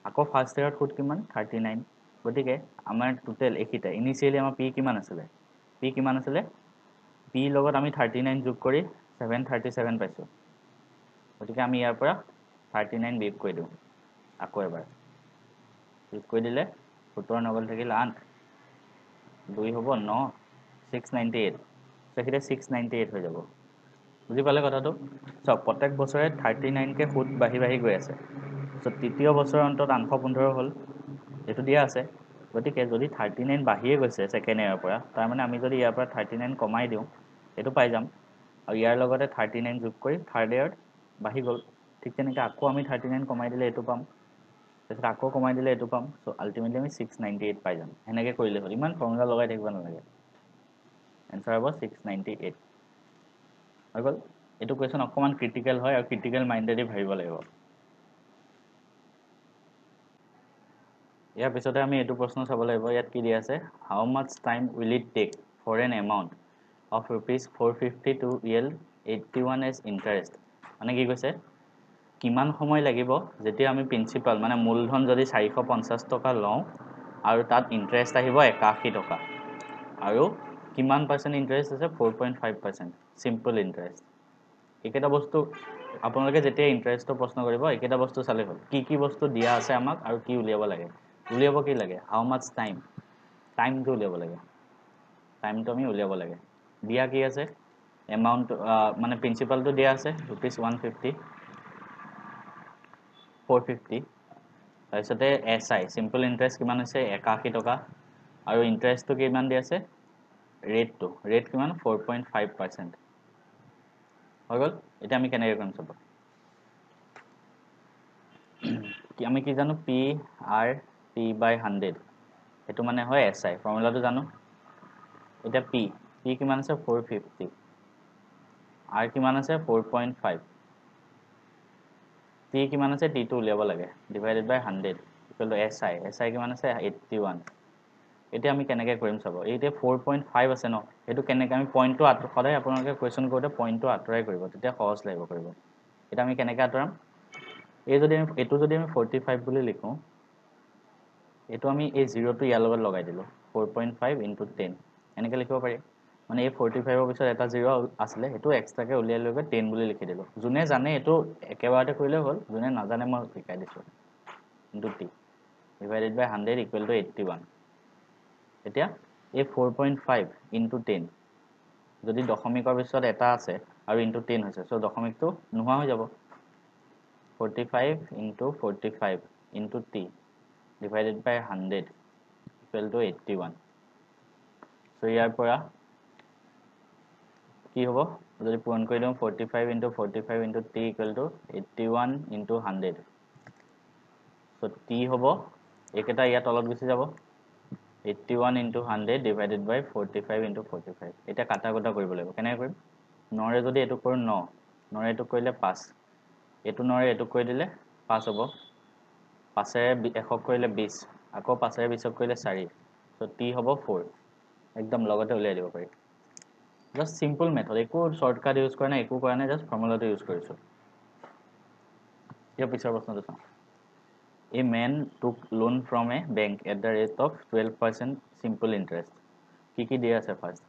আকৌ ফাৰ্ষ্ট ইয়াৰত সুদ কিমান 39 গতিকে আমাৰ টোটেল এইকেইটা ইনিচিয়েলি আমাৰ পি কিমান আছিলে পি লগত আমি 39 যোগ কৰি 737 পাইছোঁ গতিকে আমি ইয়াৰ পৰা 39 বিয়োগ কৰি দিওঁ আকৌ এবাৰ বিয়োগ কৰি দিলে 17 9 থাকিল 8 2 হ'ব 9 698 সেইকেইটা 698 হৈ যাব বুজি পালে কথাটো সব প্ৰত্যেক বছৰে 39 কে সুদ বাঢ়ি গৈ আছে সো তৃতীয় বছৰৰ অন্তত 815 হ'ল এটো দিয়া আছে গতিকে যদি 39 বাঢ়িয়ে গৈছে সেকেন্ড ইয়াৰৰ পৰা তাৰ মানে আমি যদি ইয়াৰ পৰা 39 কমাই দিওঁ এটো পাই যাম আৰু ইয়াৰ লগতে 39 যোগ কৰি থাৰ্ড ইয়াৰত বাঢ়ি গ'ল ঠিক তেনেকৈ আকৌ আমি 39 কমাই দিলে এটো পাম তাৰপিছত আকৌ কমাই দিলে এটো পাম সো আলটিমেটলি আমি 698 পাই যাম এনেকৈ কৰিলে হ'ল ইমান ফৰ্মুলা লগাই থাকিব নালাগে এনসাৰ হ'ব 698 হৈ গ'ল এটো কোৱেশ্চন অকমান ক্ৰিটিকেল হয় আৰু ক্ৰিটিকেল মাইন্ডেডি ভাবিব লাগিব ইয়াৰ পিছতে আমি এটো প্ৰশ্ন চাব লাগিব ইয়াত কি দিয়া আছে how much time will it take for an amount of rupees 450 to yield 81 as interest মানে কি কৈছে কিমান সময় লাগিব যেতিয়া আমি প্ৰিন্সিপাল মানে মূলধন যদি 450 টকা লওঁ আৰু তাত ইন্টাৰেষ্ট আহিব 81 টকা আৰু কিমান পাৰ্সেন্ট ইন্টাৰেষ্ট আছে 4.5% সিম্পল ইন্টাৰেষ্ট একেটা বস্তু আপোনালোকে যেতিয়া ইন্টাৰেষ্টৰ প্ৰশ্ন কৰিব একেটা বস্তু চালে হ'ল কি বস্তু দিয়া আছে আমাক আৰু কি উলিয়াব লাগে উলিয়াব কি লাগে হাউ মাচ টাইমটো উলিয়াব লাগে টাইমটো আমি উলিয়াব লাগে দিয়া কি আছে এমাউন্ট মানে প্ৰিন্সিপালটো দিয়া আছে ৰুপিস 150 450 তাৰপিছতে এসআই সিম্পল ইন্টাৰেষ্ট কিমান হৈছে 81 টকা আৰু ইন্টাৰেষ্টটো কিমান দিয়া আছে ৰেট কিমান 4.5% হৈ গ'ল এটা আমি কেনেকৈ কৰিম চাব কি আমি কি জানো পি আৰ টি বাই 100 এটো মানে হয় এসআই ফৰ্মুলাটো জানো এটা পি কিমান আছে 450 আৰ কিমান আছে 4.5 টি কিমান আছে টি টো উলিয়াব লাগে divided by 100 equal to SI কিমান আছে 81 এতিয়া আমি কেনেকৈ কৰিম চাব এইতে 4.5 আছে ন এটো কেনেকৈ আমি পইণ্টটো সদায় আপোনালোকে কোৱেশ্চন কৰোতে পইণ্টটো আঁতৰাই কৰিব তেতিয়া সহজ লাগিব কৰিব এটা আমি কেনেকৈ আঁতৰাম এটো যদি আমি 45 বুলি লিখো এটো আমি এই 0 টো ইয়াৰ লগত লগাই দিলো 4.5 * 10 এনেকৈ লিখিব পাৰি মানে এই 45 ৰ পিছত এটা 0 আছিল এটো এক্সট্ৰাকে উলিয়াই লৈ 10 বুলি লিখি দিলো যোনে জানে এটো একেবাৰতে কৰিলে হ'ল যোনে নাজানে মই শিকাই দিছো * t divided by 100 equal to 81 এতিয়া এই 4.5 * 10 যদি দশমিকৰ পিছত এটা আছে আৰু * 10 হৈছে সো দশমিকটো নোহোৱা হৈ যাব 45 * 45 * t divided by 100 equal to 81 so ইয়াৰ পৰা কি হ'ব যদি পূৰণ কৰি দিওঁ 45 * 45 * t equal to 81 * 100 so t হ'ব একেটা ইয়াত তলত গুচি যাব 81 * 100 divided by 45 * 45 এটা কাটা কৰিব লাগিব কেনে কৰিম 9 ৰে যদি এটো কৰো 9 9 ৰে এটো কৰিলে 5 এটো 9 ৰে এটো কৰি দিলে 5 হ'ব 5 ৰে 1 কৰিলে 20 আকৌ 5 ৰে 20 কৰিলে 4 so t হ'ব 4 একদম লগতে উলিয়াই দিব পাৰি জাস্ট সিম্পল মেথড একো শৰ্টকাট ইউজ কৰা নাই একো কৰা নাই জাস্ট ফৰ্মুলাটো ইউজ কৰিছো ইয়াৰ পিছৰ প্ৰশ্নটো চাওঁ A man took loan from a bank at the rate of 12% simple interest কি দিয়া আছে ফার্স্ট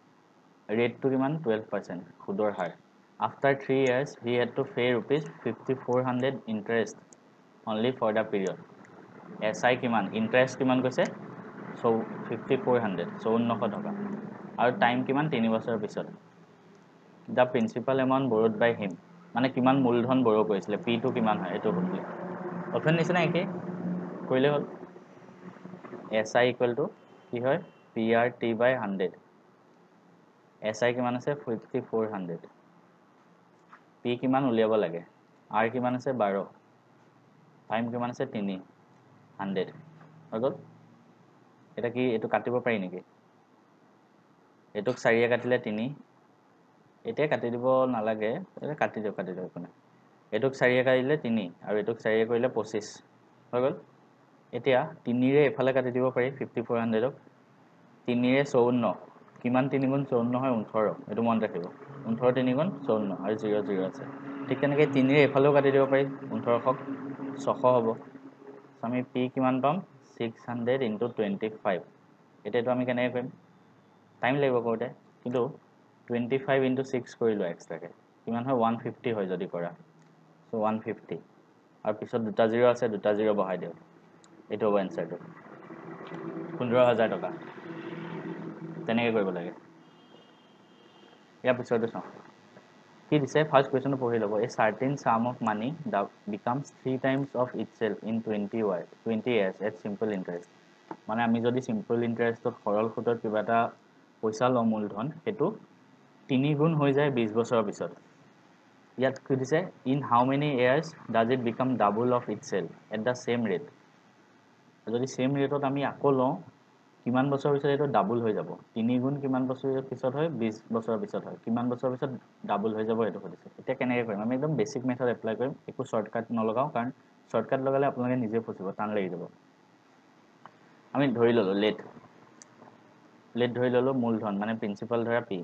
রেট টু কিমান 12% সুদৰ হাৰ after 3 years he had to pay rupees 5400 interest only for the period SI কিমান interest কিমান কৈছে so 5400 5400 টকা আৰু টাইম কিমান 3 বছৰৰ পিছত the principal amount borrowed by him মানে কিমান মূলধন borrow কৰিছিলে p টো কিমান হয় এটো বুজিলে অপচন নিচিনা একে কৰিলে হ'ল SI equal to কি হয় PRT by 100 SI কিমান আছে 5400 P কিমান উলিয়াব লাগে R কিমান আছে 12 টাইম কিমান আছে 3 100 হৈ গ'ল এটা কি এটো কাটিব পাৰি নেকি এটোক 4 এ কাটিলে 3 এটা কাটি দিব নালাগে এটা কাটি দিও কোনে এটোক 4 এ কাটিলে 3 আৰু এটোক 4 এ কৰিলে 25 হৈ গ'ল এতিয়া 3 ৰে এফালে কাটি দিব পাৰি 5400 ক 3 ৰে 54 কিমান 3 গুণ 54 হয় 18 এটো মন ৰাখিব 18 3 গুণ 54 আৰু 0 0 আছে ঠিক তেনেকৈ 3 ৰে এফালেও কাটি দিব পাৰি 18ক 600 হ'ব আমি p কিমান পাম 600 * 25 এটাটো আমি কেনেকৈ কৰিম টাইম লাগিব কৰোতে কিন্তু 25 * 6 কৰিলো এক্সট্ৰাকে কিমান হয় 150 হয় যদি কৰা সো 150 আৰু পিছত দুটা 0 আছে দুটা 0 বহাই দিও এটো হ'ব এনসাৰটো 15000 টকা তেনেকৈ কৰিব লাগে ইয়াৰ পিছৰটো চাওঁ কি দিছে ফাৰ্ষ্ট কুৱেশ্যনটো পঢ়ি ল'ব a certain sum of money becomes 3 times of itself in 20 years at simple interest মানে আমি যদি সিম্পল ইণ্টাৰেষ্টত সৰল সুদত কিবা এটা পইচা লওঁ মূলধন সেইটো 3 গুণ হৈ যায় 20 বছৰৰ পিছত ইয়াত কি দিছে in how many years does it become double of itself at the same rate যদি সেম ৰেটত আমি আকৌ লওঁ কিমান বছৰৰ পিছত এইটো ডাবল হৈ যাব 3 গুণ কিমান বছৰৰ পিছত হয় 20 বছৰৰ পিছত হয় কিমান বছৰৰ পিছত ডাবল হৈ যাব এইটো সুধিছে এতিয়া কেনেকৈ কৰিম আমি একদম বেছিক মেথড এপ্লাই কৰিম একো শৰ্টকাট নলগাওঁ কাৰণ শৰ্টকাট লগালে আপোনালোকে নিজে ফচিব টান লাগি যাব আমি ধৰি ল'লোঁ লেট ধৰি ল'লোঁ মূলধন মানে প্ৰিন্সিপাল ধৰা পি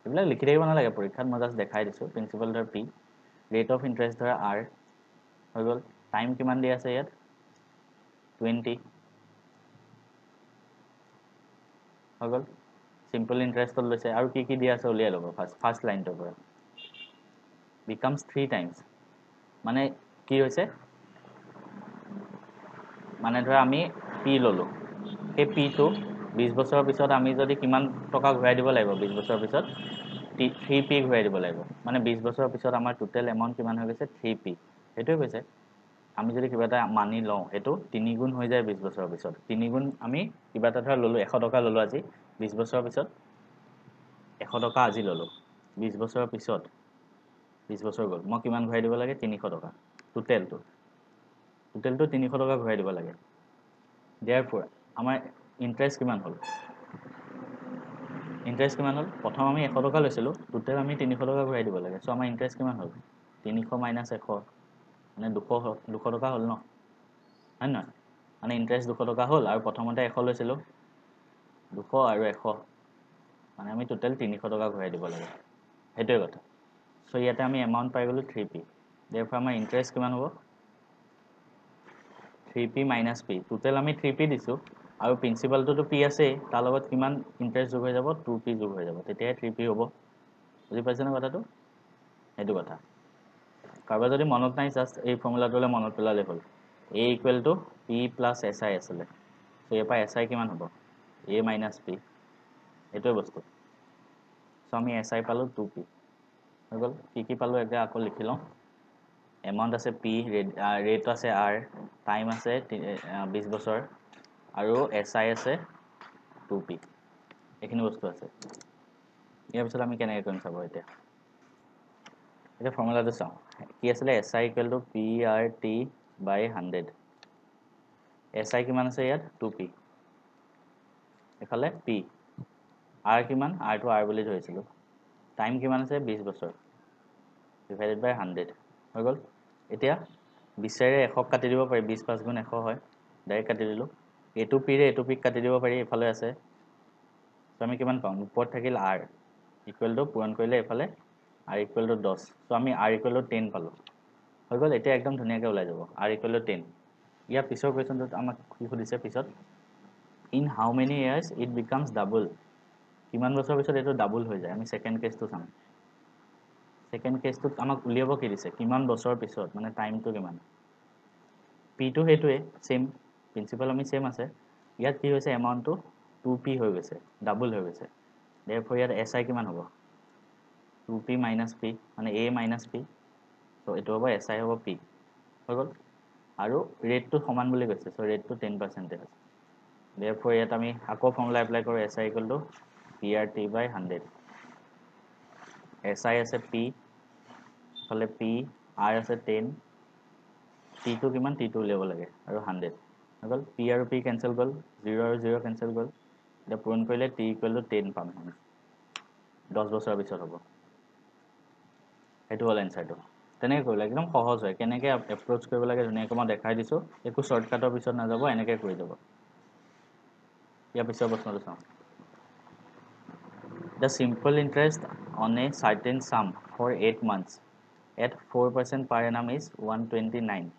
এইবিলাক লিখি থাকিব নালাগে পৰীক্ষাত মই জাষ্ট দেখাই দিছোঁ প্ৰিন্সিপাল ধৰা পি ৰেট অফ ইণ্টাৰেষ্ট ধৰা আৰ হৈ গ'ল টাইম কিমান দিয়া আছে ইয়াত 20 হৈ গ'ল সিম্পল ইণ্টাৰেষ্টত লৈছে আৰু কি দিয়া আছে উলিয়াই ল'ব ফাৰ্ষ্ট লাইনটোৰ পৰা বিকামছ 3 টাইমছ মানে কি হৈছে মানে ধৰা আমি পি ল'লোঁ সেই পিটো 20 বছৰৰ পিছত আমি যদি কিমান টকা ঘূৰাই দিব লাগিব 20 বছৰৰ পিছত 3p ঘূৰাই দিব লাগিব মানে 20 বছৰৰ পিছত আমাৰ টোটেল এমাউণ্ট কিমান হৈ গৈছে 3p সেইটোৱে কৈছে আমি যদি কিবা এটা মানি লওঁ সেইটো 3 গুণ হৈ যায় 20 বছৰৰ পিছত 3 গুণ আমি কিবা এটা ধৰা ল'লোঁ 100 টকা ল'লোঁ আজি 20 বছৰৰ পিছত 100 টকা আজি ল'লোঁ 20 বছৰৰ পিছত 20 বছৰ গ'ল মই কিমান ঘূৰাই দিব লাগে 300 টকা টোটেলটো 300 টকা ঘূৰাই দিব লাগে therefore আমাৰ ইণ্টাৰেষ্ট কিমান হ'ল প্ৰথম আমি 100 টকা লৈছিলোঁ টোটেল আমি 300 টকা ঘূৰাই দিব লাগে চ' আমাৰ ইণ্টাৰেষ্ট কিমান হ'ল 300 মাইনাছ 100 মানে 200 টকা হ'ল ন হয় নহয় মানে ইণ্টাৰেষ্ট 200 টকা হ'ল আৰু প্ৰথমতে 100 লৈছিলোঁ 200 আৰু 100 মানে আমি টোটেল 300 টকা ঘূৰাই দিব লাগে সেইটোৱে কথা চ' ইয়াতে আমি এমাউণ্ট পাই গ'লোঁ 3p therefore আমাৰ ইণ্টাৰেষ্ট কিমান হ'ব 3p মাইনাছ p টোটেল আমি 3p দিছোঁ আৰু প্ৰিন্সিপালটোতো p আছেই তাৰ লগত কিমান ইণ্টাৰেষ্ট যোগ হৈ যাব 2p যোগ হৈ যাব তেতিয়াহে 3p হ'ব বুজি পাইছেনে কথাটো সেইটো কথা কাৰোবাৰ যদি মনত নাই জাষ্ট এই ফৰ্মুলাটোলৈ মনত পেলালে হ'ল a equal to p plus si আছিলে চ' ইয়াৰ পৰা si কিমান হ'ব a মাইনাছ p এইটোৱে বস্তু চ' আমি si পালোঁ 2p হৈ গ'ল কি পালোঁ এতিয়া আকৌ লিখি লওঁ এমাউণ্ট আছে p ৰেট আছে r টাইম আছে 20 বছৰ আৰু si আছে 2p এইখিনি বস্তু আছে ইয়াৰ পিছত আমি কেনেকৈ কৰিম চাব এতিয়া ফৰ্মুলাটো চাওঁ কি আছিলে si equal to prt by 100 si কিমান আছে ইয়াত 2p এফালে p r কিমান rটো r বুলি ধৰিছিলোঁ টাইম কিমান আছে 20 বছৰ ডিভাইডেড বাই 100 হৈ গ'ল এতিয়া 20ৰে 100 কাটি দিব পাৰি 20 5 গুণ 100 হয় ডাইৰেক্ট কাটি দিলোঁ এইটো পিৰে এইটো পিক কাটি দিব পাৰি এইফালে আছে চ' আমি কিমান পাম ওপৰত থাকিল r ইকুৱেল টু পূৰণ কৰিলে এইফালে r ইকুৱেল টু 10 চ' আমি r ইকুৱেল টু 10 পালোঁ হৈ গ'ল এতিয়া একদম ধুনীয়াকৈ ওলাই যাব r ইকুৱেল টু 10 ইয়াৰ পিছৰ কুৱেশ্যনটোত আমাক কি সুধিছে পিছত in how many years it becomes double কিমান বছৰৰ পিছত এইটো ডাবল হৈ যায় আমি ছেকেণ্ড কেছটো চাম ছেকেণ্ড কেছটোত আমাক উলিয়াব কি দিছে কিমান বছৰৰ পিছত মানে টাইমটো কিমান পিটো সেইটোৱে ছেম প্ৰিন্সিপাল আমি ছেম আছে ইয়াত কি হৈছে এমাউণ্টটো 2p হৈ গৈছে ডাবল হৈ গৈছে therefore ইয়াত si কিমান হ'ব 2p মাইনাছ p মানে a মাইনাছ p চ' এইটো হ'ব si হ'ব p হৈ গ'ল আৰু ৰেটটো সমান বুলি কৈছে চ' ৰেটটো 10% আছে therefore ইয়াত আমি আকৌ ফৰ্মুলা এপ্লাই কৰোঁ si equal to prt by 100 si আছে p ফালে p r আছে 10 t টো কিমান t টো উলিয়াব লাগে আৰু 100 হৈ গ'ল p আৰু p কেঞ্চেল গ'ল 0 আৰু 0 কেঞ্চেল গ'ল এতিয়া পূৰণ কৰিলে t ইকুৱেল টু 10 পাম 10 বছৰৰ পিছত হ'ব সেইটো হ'ল এনচাৰটো তেনেকৈ কৰিলে একদম সহজ হয় কেনেকৈ এপ্ৰ'চ কৰিব লাগে ধুনীয়াকৈ মই দেখাই দিছোঁ একো শ্বৰ্টকাটৰ পিছত নাযাব এনেকৈ কৰি যাব ইয়াৰ পিছৰ প্ৰশ্নটো চাওঁ The simple interest on a certain sum for 8 months at 4% per annum is 129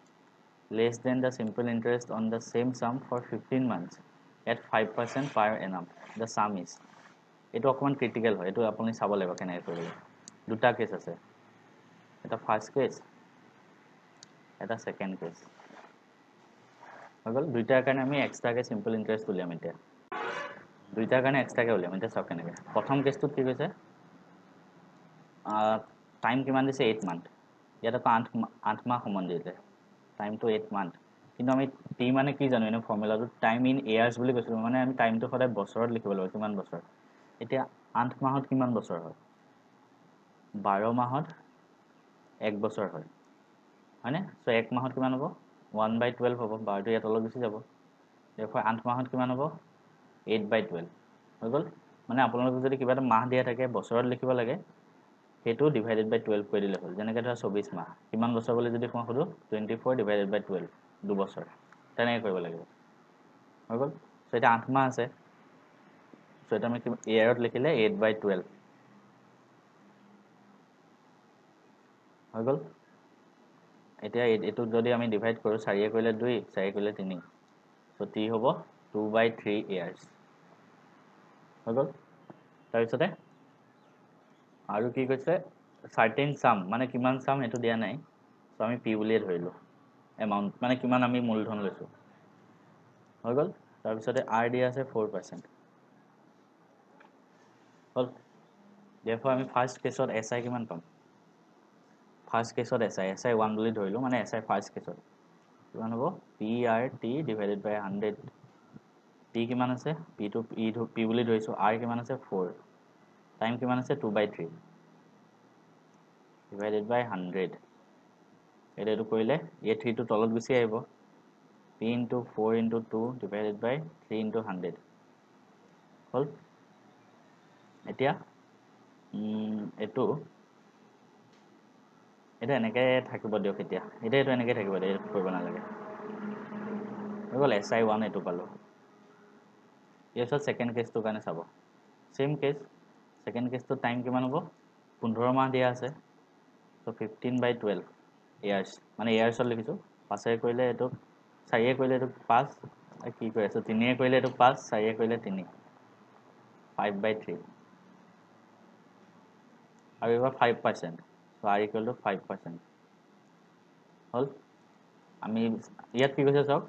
less than the simple interest on the same sum for 15 months at 5% per annum the sum is এইটো অকণমান ক্ৰিটিকেল হয় এইটো আপুনি চাব লাগিব কেনেকৈ কৰিব দুটা কেছ আছে এটা ফাৰ্ষ্ট কেছ এটা ছেকেণ্ড কেছ হৈ গ'ল দুইটাৰ কাৰণে আমি এক্সট্ৰাকৈ চিম্পল ইণ্টাৰেষ্ট উলিয়াম এতিয়া দুইটাৰ কাৰণে এক্সট্ৰাকৈ উলিয়াম এতিয়া চাওক কেনেকৈ প্ৰথম কেছটোত কি কৈছে টাইম কিমান দিছে 8 মান্থ ইয়াত আকৌ 8 মাহ সময় দিলে টাইমটো 8 মান্থ কিন্তু আমি টি মানে কি জানো এনে ফৰ্মুলাটো টাইম ইন ইয়াৰ্ছ বুলি কৈছিলোঁ মানে আমি টাইমটো সদায় বছৰত লিখিব লাগিব কিমান বছৰ এতিয়া 8 মাহত কিমান বছৰ হয় 12 মাহত 1 বছৰ হয় হয়নে সো 1 মাহত কিমান হ'ব 1/12 হ'ব 12টো ইয়াত অলপ গুচি যাব দেখুৱা 8 মাহত কিমান হ'ব 8/12 হৈ গ'ল মানে আপোনালোকক যদি কিবা এটা মাহ দিয়া থাকে বছৰত লিখিব লাগে সেইটো ডিভাইডেড বাই 12 কৰি দিলে হ'ল যেনেকৈ ধৰা 24 মাহ কিমান বছৰ বুলি যদি মই সোধো 24 ডিভাইডেড বাই 12 দুবছৰ তেনেকৈ কৰিব লাগিব হৈ গ'ল সো এটা 8 মাহ আছে সো এটা আমি ইয়াৰত লিখিলে 8/12 হৈ গ'ল এতিয়া এইটো যদি আমি ডিভাইড কৰোঁ 4 কৰিলে 2 4 কৰিলে 3 সো টি হ'ব 2/3 ইয়াৰ্ছ হৈ গ'ল তাৰপিছতে আৰু কি কৈছে চাৰ্টেইন চাম মানে কিমান চাম সেইটো দিয়া নাই সো আমি পি বুলিয়ে ধৰিলোঁ এমাউণ্ট মানে কিমান আমি মূলধন লৈছোঁ হৈ গ'ল তাৰপিছতে আৰ দিয়া আছে 4% হ'ল therefore আমি ফাৰ্ষ্ট কেছত এছ আই কিমান পাম ফাৰ্ষ্ট কেছত এছ আই 1 বুলি ধৰিলোঁ মানে এছ আই ফাৰ্ষ্ট কেছত কিমান হ'ব P R T divided by 100 P কিমান আছে পিটো পি বুলি ধৰিছোঁ আৰ কিমান আছে 4 টাইম কিমান আছে 2/3 ডিভাইডেড বাই 100 এইটো কৰিলে এই 3টো তলত গুচি আহিব p into 4 into 2 divided by 3 into 100 হ'ল এতিয়া এইটো এনেকৈ থাকিব দিয়ক এতিয়া এইটো এনেকৈ থাকিব দিয়ক এইটো কৰিব নালাগে হৈ গ'ল SI1 এইটো পালোঁ ইয়াৰ পিছত ছেকেণ্ড কেছটোৰ কাৰণে চাব চেম কেছ ছেকেণ্ড কেছটোৰ টাইম কিমান হ'ব 15 মাহ দিয়া আছে চ' 15/12 ইয়াৰ্ছ মানে ইয়াৰ্ছত লিখিছোঁ 5 কৰিলে এইটো 4 কৰিলে এইটো 5 কি কৰি আছোঁ 3 কৰিলে এইটো 5 4 কৰিলে 3 5/3 আৰু এইবাৰ 5% চ' আৰ ইকুৱেল টু 5% হ'ল আমি ইয়াত কি কৈছে চাওক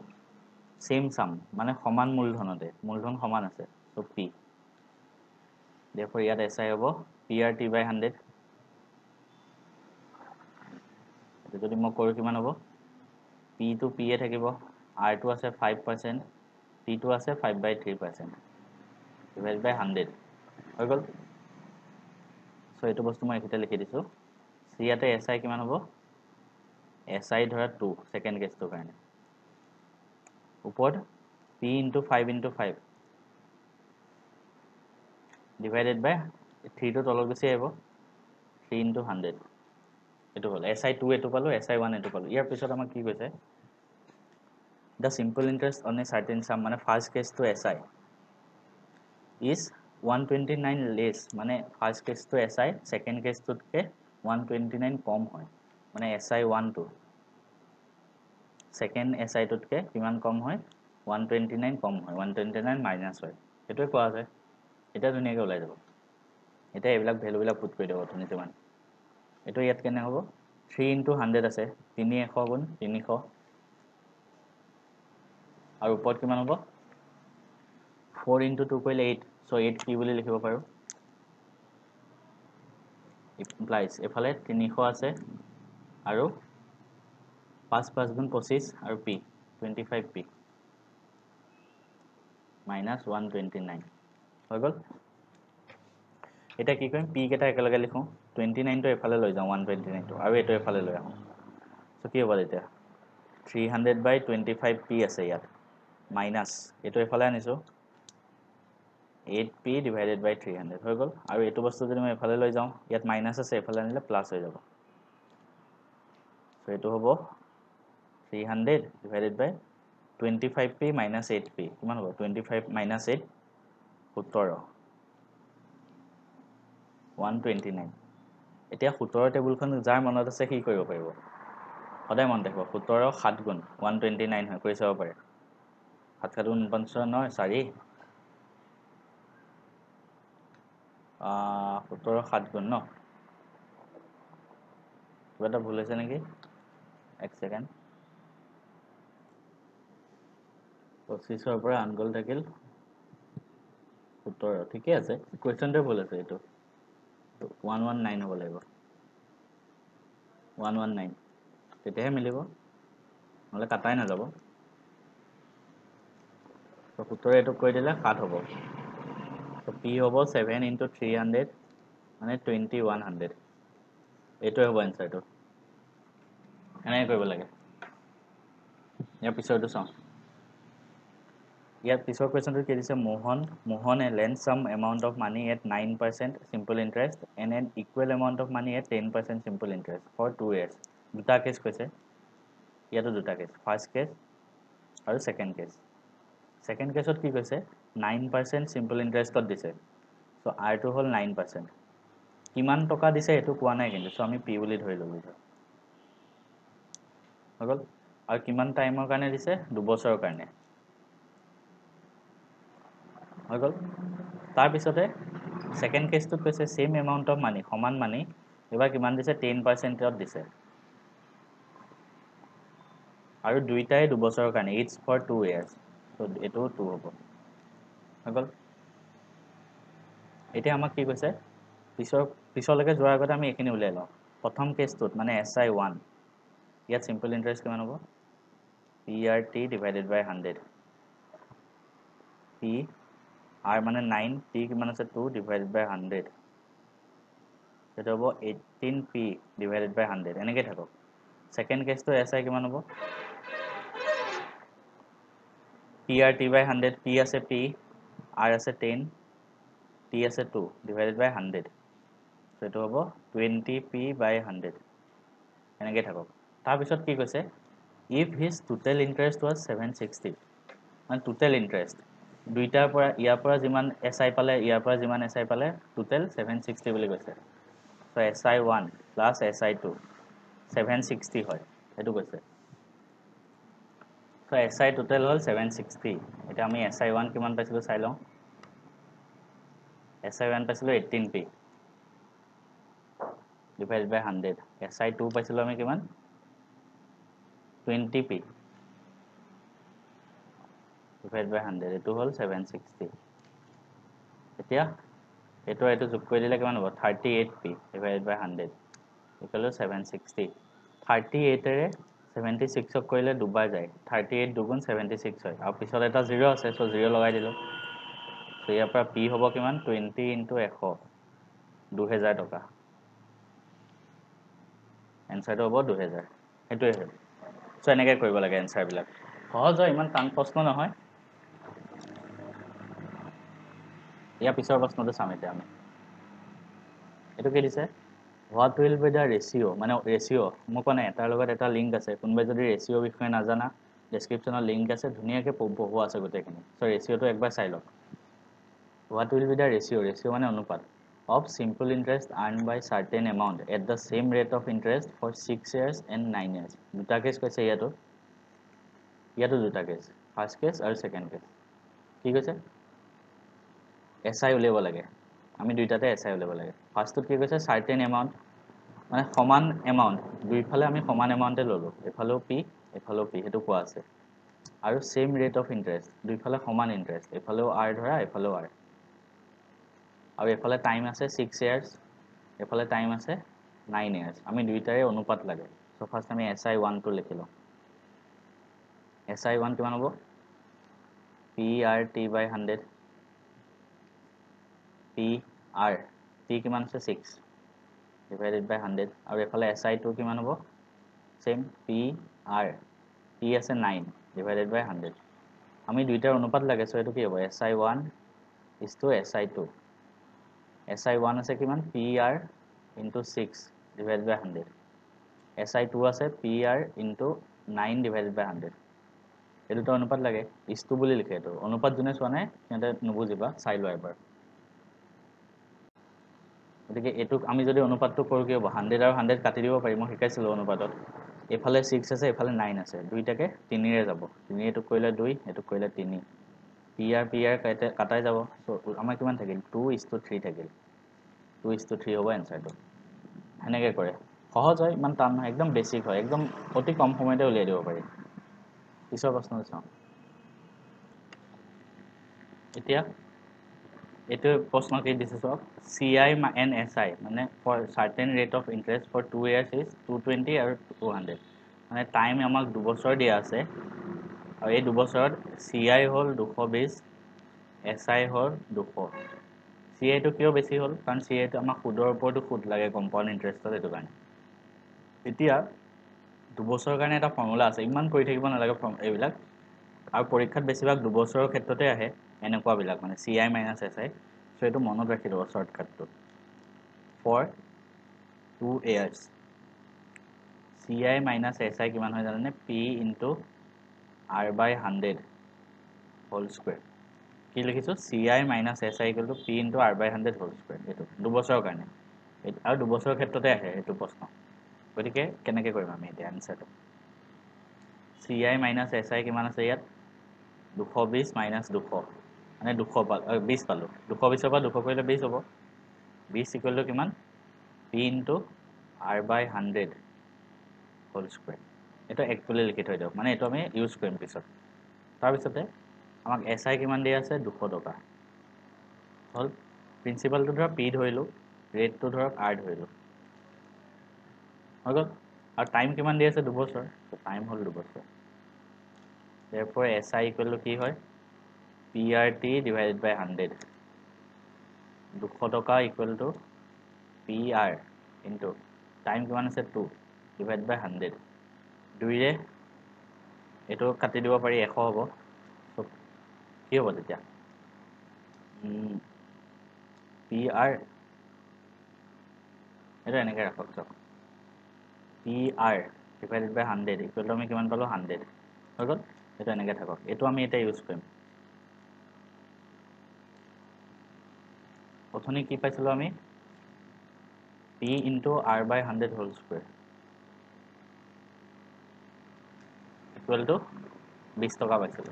চেম চাম মানে সমান মূলধনতে মূলধন সমান আছে চ' পি therefore ইয়াত SI হ'ব PRT/100 এইটো যদি মই কৰোঁ কিমান হ'ব P টো P এ থাকিব R টো আছে 5% T টো আছে 5/3% ডিভাইড বাই 100 হৈ গ'ল চ' এইটো বস্তু মই এইখিনিতে লিখি দিছোঁ চি ইয়াতে SI কিমান হ'ব SI ধৰা 2 ছেকেণ্ড কেছটোৰ কাৰণে ওপৰত P into 5 into 5 ডিভাইডেড বাই 3টো তলত গুচি আহিব 3 into 100 এইটো হ'ল SI2 এইটো পালোঁ SI1 এইটো পালোঁ ইয়াৰ পিছত আমাক কি কৈছে the simple interest on a certain চাম মানে ফাৰ্ষ্ট কেছটো SI ইজ 129 লেছ মানে ফাৰ্ষ্ট কেছটো SI ছেকেণ্ড কেছটোতকৈ 129 কম হয় মানে SI1টো ছেকেণ্ড SI-টোতকৈ কিমান কম হয় 129 কম হয় 129 মাইনাছ হয় সেইটোৱে কোৱা আছে এতিয়া ধুনীয়াকৈ ওলাই যাব এতিয়া এইবিলাক ভেলুবিলাক পুট কৰি দিব ধুনীয়াকৈ মানে এইটো ইয়াত কেনে হ'ব 3 into 100 আছে 300 গুণ 300 আৰু ওপৰত কিমান হ'ব 4 into 2 কৰিলে 8 চ' 8 কি বুলি লিখিব পাৰোঁ ইমপ্লাইজ এইফালে 300 আছে আৰু 5 গুণ 25 আৰু P 25P মাইনাছ 129 হৈ গ'ল এতিয়া কি কৰিম P কেইটা একেলগে লিখোঁ 29টো এফালে লৈ যাওঁ 129টো আৰু এইটো এফালে লৈ আহোঁ চ' কি হ'ব তেতিয়া 300/25P আছে ইয়াত মাইনাছ এইটো এফালে আনিছোঁ 8P ডিভাইডেড বাই 300 হৈ গ'ল আৰু এইটো বস্তু যদি মই এফালে লৈ যাওঁ ইয়াত মাইনাছ আছে এফালে আনিলে প্লাছ হৈ যাব চ' এইটো হ'ব 300 ডিভাইডেড বাই 25P মাইনাছ 8P কিমান হ'ব 25 মাইনাছ 8 17 129 এতিয়া 17 টেবুলখন যাৰ মনত আছে কি কৰিব পাৰিব সদায় মনত ৰাখিব 17 7 গুণ 129 হয় কৰি চাব পাৰে 7 7 49 4 17 7 গুণ ন কিবা এটা ভুল হৈছে নেকি এক ছেকেণ্ড 25ৰ পৰা আনগল থাকিল 17 ঠিকে আছে কুৱেশ্যনটোৱে ভুল আছে এইটো 119 হ'ব লাগিব 119 তেতিয়াহে মিলিব নহলে কাটাই নাযাব তো 17 এটো কৈ দিলে 7 হ'ব তো p হ'ব 7 into 300 মানে 2100 এইটোৱে হ'ব এনসাৰটো এনেকৈ কৰিব লাগে ইয়াৰ পিছৰটো চাওঁ ইয়াৰ পিছৰ কোৱেশ্চনটো কি দিছে মোহনে lend some amount of money at 9% simple interest and an equal amount of money at 10% simple interest for 2 years দুটা কেছ কৈছে ইয়াতো দুটা কেছ ফাৰ্স্ট কেছ আৰু সেকেন্ড কেছ সেকেন্ড কেছত কি কৈছে 9% simple interestত দিছে সো r টো হল 9% কিমান টকা দিছে এটো কোৱা নাই কিন্তু সো আমি p বুলি ধৰি ললো হগল আৰু কিমান টাইমৰ কাৰণে দিছে 2 বছৰৰ কাৰণে হগল তাৰ পিছতে সেকেন্ড কেছটোত কৈছে সেম এমাউন্ট অফ মানি সমান মানি এবাৰ কিমান দিছে 10% ত দিছে আৰু দুইটাই 2 বছৰৰ কাৰণে ইটস ফৰ 2 years সো এটো 2 হ'ব হগল এতিয়া আমাক কি কৈছে পিছলৈকে যোৱাৰ আগতে আমি এখিনি উলাই লওঁ প্ৰথম কেছটোত মানে SI1 ইয়াত সিম্পল ইন্টারেস্ট কিমান হ'ব PRT divided by 100 P R মানে 9 T কিমান আছে 2 divided by 100 এটা হ'ব 18P divided by 100 এনেকৈ থাকক সেকেন্ড কেছটো SI কিমান হ'ব PRT by 100 P আছে P R আছে 10 T আছে 2 divided by 100 so এটো হ'ব 20P by 100 এনেকৈ থাকক তাৰ পিছত কি কৈছে if his total interest was 760 মানে total interest দুইটাৰ পৰা ইয়াৰ পৰা যিমান SI পালে ইয়াৰ পৰা যিমান SI পালে total 760 বুলি কৈছে so SI1 plus SI2 760 হয় এটো কৈছে so SI total হল 760 এটা আমি SI1 কিমান পাইছিলো চাই লওঁ SI1 পাইছিলো 18P divided by 100 SI2 পাইছিলো আমি কিমান 20P divided by 100 এটো হল 760 এতিয়া এটো যোগ কৰি দিলে কিমান হ'ব 38P divided by 100 equal to 760 38 এৰে 76 ক কৰিলে দুবাৰ যায় 38 দুগুণ 76 হয় আৰু পিছত এটা 0 আছে সো 0 লগাই দিলো সো ইয়াৰ পৰা p হ'ব কিমান 20 into 100 2000 টকা এনসাৰটো হ'ব 2000 এটোৱে হয় সো এনেকৈ কৰিব লাগে এনসাৰ বিলাক সহজ হয় ইমান টান প্ৰশ্ন নহয় ইয়াৰ পিছৰ প্ৰশ্নটো চাম এতিয়া আমি এটো কি দিছে what will be the ratio মানে ratio মোক কোনে এটাৰ লগত এটা লিংক আছে কোনবাই যদি ratio বিষয়ে নাজানা ডেসক্ৰিপচনত লিংক আছে ধুনিয়াকে পঢ়োৱা আছে গোটেইখিনি সো ৰেশিওটো একবাৰ চাই লওক what will be the ratio মানে অনুপাত of simple interest earned by certain amount at the same rate of interest for 6 years and 9 years দুটা কেছ কৈছে ইয়াতো দুটা কেছ ফাৰ্স্ট কেছ আৰু সেকেন্ড কেছ কি কৈছে SI উলিয়াব লাগে আমি দুইটাতে SI উলিয়াব লাগে ফাৰ্স্টত কি কৈছে certain amount মানে সমান এমাউন্ট দুইফালে আমি সমান এমাউন্টে ললো এফালেও P এফালেও P হেতু কোৱা আছে আৰু সেম ৰেট অফ ইন্টাৰেস্ট দুইফালে সমান ইন্টাৰেস্ট এফালেও R ধৰা এফালেও R আৰু এফালে টাইম আছে 6 ইয়াৰ্স এফালে টাইম আছে 9 ইয়াৰ্স আমি দুইটাৰে অনুপাত লাগে সো ফার্স্ট আমি SI1 টো লিখিলো SI1 কিমান হ'ব PRT by 100 PR T কিমান আছে 6 divided by 100 আৰু এফালে SI2 কিমান হ'ব সেম PR T আছে 9 divided by 100 আমি দুইটাৰ অনুপাত লাগে সো এটো কি হ'ব SI1 is to SI2 SI1 আছে কিমান PR into 6 divided by 100 SI2 আছে PR into 9 divided by 100 এই দুটা অনুপাত লাগে is to বুলি লিখে এটো অনুপাত জুনে চোৱা নাই সিহঁতে নুবুজিবা চাই লোৱা এবাৰ গতিকে এটুক আমি যদি অনুপাতটো কৰো কি হ'ব 100 আৰু 100 কাটি দিব পাৰি মই শিকাইছিলো অনুপাতত এফালে 6 আছে এফালে 9 আছে দুইটাকে 3 ৰে যাব 3 এটুক কৰিলে 2 এটুক কৰিলে 3 PR কাটাই যাব সো আমাৰ কিমান থাকিল 2:3 থাকিল 2:3 হ'ব এনসাৰটো এনেকৈ কৰে সহজ হয় ইমান টান নহয় একদম বেসিক হয় একদম অতি কম সময়তে উলিয়াই দিব পাৰি পিছৰ প্ৰশ্নটো চাওঁ এতিয়া এইটো প্ৰশ্ন কি দিছে চাওক CI and SI মানে for certain rate of interest for 2 years is 220 আৰু 200 মানে টাইম আমাক 2 বছৰ দিয়া আছে আৰু এই 2 বছৰত CI হ'ল 220 SI হ'ল 200 CI টো কিয় বেছি হ'ল কাৰণ CI টো আমাক সুদৰ ওপৰতো সুদ লাগে কম্পাউণ্ড ইন্টাৰেষ্টত এইটো কাৰণে এতিয়া 2 বছৰৰ কাৰণে এটা ফৰ্মুলা আছে ইমান কৰি থাকিব নালাগে এইবিলাক আৰু পৰীক্ষাত বেছিভাগ 2 বছৰৰ ক্ষেত্ৰতে আহে এনেকুৱাবিলাক মানে CI - SI সো এইটো মনত ৰাখি দিব শৰ্টকাটটো for 2 years CI - SI কিমান হয় জানেনে P into R/100 whole square কি লিখিছো CI - SI equal to P into R/100 whole square এইটো 2 বছৰৰ কাৰণে আৰু 2 বছৰৰ ক্ষেত্ৰতে আহে এইটো প্ৰশ্ন গতিকে কেনেকৈ কৰিম আমি এতিয়া আনসাৰটো CI - SI কিমান আছে ইয়াত 220 minus 200 মানে 200 পালো 20 পালো 220 পৰা 200 কৰিলে 20 হ'ব 20 ইকুৱেল টু কিমান P into R/100 whole square এটা একচুয়ালি লিখি থৈ দিয়ক মানে এটো আমি ইউজ কৰিম পিছত তাৰ পিছতে আমাক SI কিমান দিয়া আছে 200 টকা হল প্ৰিন্সিপালটো ধৰা P ধৰিলো ৰেটটো ধৰক R ধৰিলো হৈ গ'ল আৰু টাইম কিমান দিয়া আছে 2 বছৰ তো টাইম হ'ল 2 বছৰ therefore SI equal to কি হয় PRT divided by 100 200 টকা equal to PR into time কিমান আছে 2 divided by 100 দুইৰে এটো কাটি দিব পাৰি 100 হ'ব সো কি হ'ব তেতিয়া PR এটা এনেকৈ ৰাখক চাওক PR divided by 100 equal to আমি কিমান পালো 100 হৈ গ'ল এটা এনেকৈ থাকক এটো আমি এটা ইউজ কৰিম অথনি কি পাইছিলো আমি P into R/100 whole square equal to 20 টকা পাইছিলো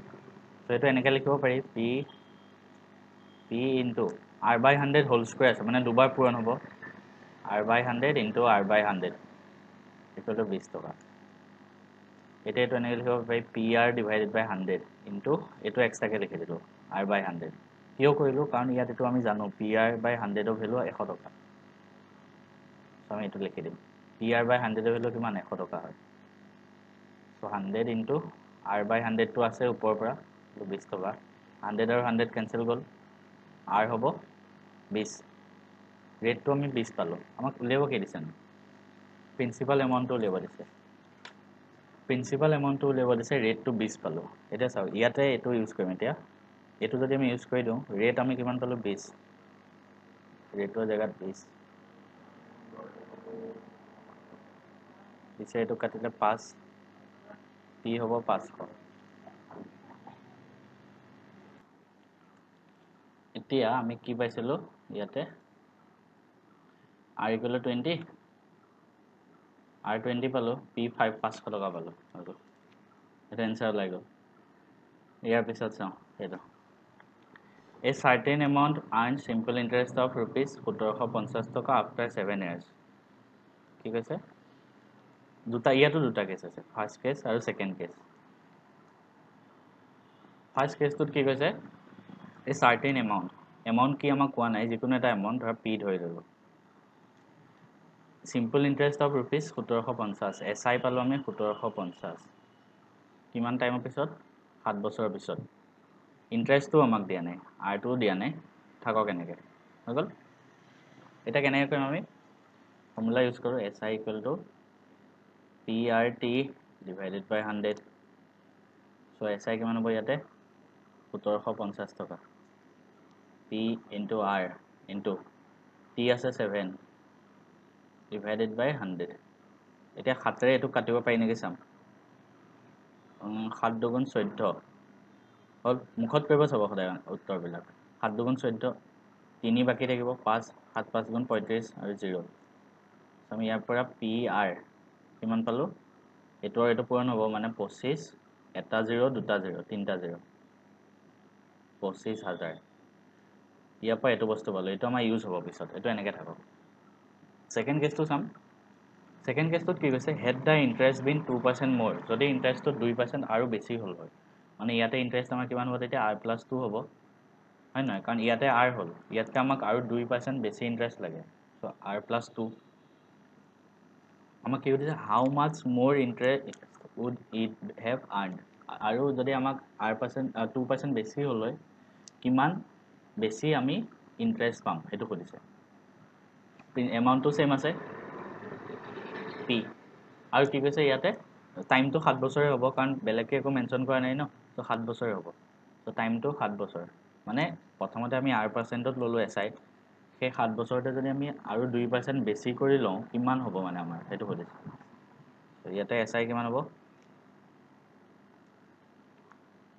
সো এটো এনেকৈ লিখিব পাৰি P into R/100 whole square আছে মানে দুবাৰ পূৰণ হ'ব R/100 into R/100 equal to 20 টকা এটা এটো এনেকৈ লিখিব পাৰি PR divided by 100 into এটো এক্সট্ৰাকে লিখি দিলো R/100 কিয় কৰিলো কাৰণ ইয়াত এটো আমি জানো PR/100 ৰ ভ্যালু 100 টকা সো আমি এটো লিখি দিম PR/100 ৰ ভ্যালু কিমান 100 টকা হয় সো 100 into R/100 টো আছে ওপৰৰ পৰা 20 টকা 100 আৰু 100 কেনসেল গ'ল R হ'ব 20 ৰেটটো আমি 20 পালো আমাক উলিয়াব কি দিছে প্ৰিন্সিপাল এমাউন্টটো উলিয়াব দিছে প্ৰিন্সিপাল এমাউন্টটো উলিয়াব দিছে ৰেটটো 20 পালো এটা চাও ইয়াতে এটো ইউজ কৰিম এতিয়া এটো যদি আমি ইউজ কৰি দিও ৰেট আমি কিমান পালো 20 ৰেটৰ জায়গাত 20 পিছে এটো কাটিলে 5 P হ'ব 500 এতিয়া আমি কি পাইছিলো ইয়াতে R equal to 20 R20 পালো P 500 টকা পালো এটা आंसर ওলাই গ'ল ইয়াৰ পিছত চাও এটা A certain amount earned simple interest of rupees 1750 টকা after 7 years কি কৈছে দুটা ইয়াতো দুটা কেস আছে ফার্স্ট কেস আৰু সেকেন্ড কেস ফাৰ্স্ট কেসটোত কি কৈছে A certain amount কি আমাক কোৱা নাই যিকোনো এটা amount ধৰা P ধৰি ললো simple interest of rupees 1750 SI পালো আমি 1750 কিমান টাইমৰ পিছত 7 বছৰৰ পিছত ইন্টারেস্টটো আমাক দিয়া নাই R2 দিয়া নাই থাকক এনেকে হৈ গ'ল এটা কেনেকৈ কৰিম আমি ফৰ্মুলা ইউজ কৰো SI equal to PRT divided by 100 so SI কিমান হ'ব ইয়াতে 1750 টকা P into R into T আছে 7 divided by 100 এতিয়া 7 ৰে এটো কাটিব পাৰি নেকি চাম 7 দুগুণ 14 হল মুখত কৰিব চাব সদায় উত্তৰবিলাক 7 দুগুণ 14 3 বাকি থাকিব 5 7 5 গুণ 35 আৰু 0 আমি ইয়াৰ পৰা PR কিমান পালো এটো আৰু এটো পূৰণ হ'ব মানে 25 এটা 0 দুটা 0 তিনটা 0 25000 ইয়াৰ পৰা এটো বস্তু পালো এটো আমাৰ ইউজ হ'ব পিছত এটো এনেকৈ থাকক সেকেন্ড কেসটো চাম সেকেন্ড কেসটোত কি কৈছে had the interest been 2% more যদি ইন্টারেস্টটো 2% আৰু বেছি হল হয় মানে ইয়াতে ইন্টাৰেস্ট আমাৰ কিমান হ'ব তেতিয়া R + 2 হ'ব হয় নহয় কাৰণ ইয়াতে r হ'ল ইয়াতকৈ আমাক আৰু 2% বেছি ইণ্টাৰেষ্ট লাগে সো r + 2 আমাক কি সুধিছে হাউ মাছ মোৰ ইণ্টাৰেষ্ট উড ইট হেভ আৰ্নড আৰু যদি আমাক r% 2% বেছি হ'ল হয় কিমান বেছি আমি ইণ্টাৰেষ্ট পাম সেইটো সুধিছে এমাউণ্টটো সেম আছে p আৰু কি কৈছে ইয়াতে টাইমটো 7 বছৰে হ'ব কাৰণ বেলেগকে একো মেনশ্যন কৰা নাই ন তো 7 বছৰে হ'ব তো টাইমটো 7 বছৰ মানে প্ৰথমতে আমি r%ত ললো SI সেই 7 বছৰতে যদি আমি আৰু 2% বেছি কৰি লওঁ কিমান হ'ব মানে আমাৰ সেইটো সুধিছে তো ইয়াতে SI কিমান হ'ব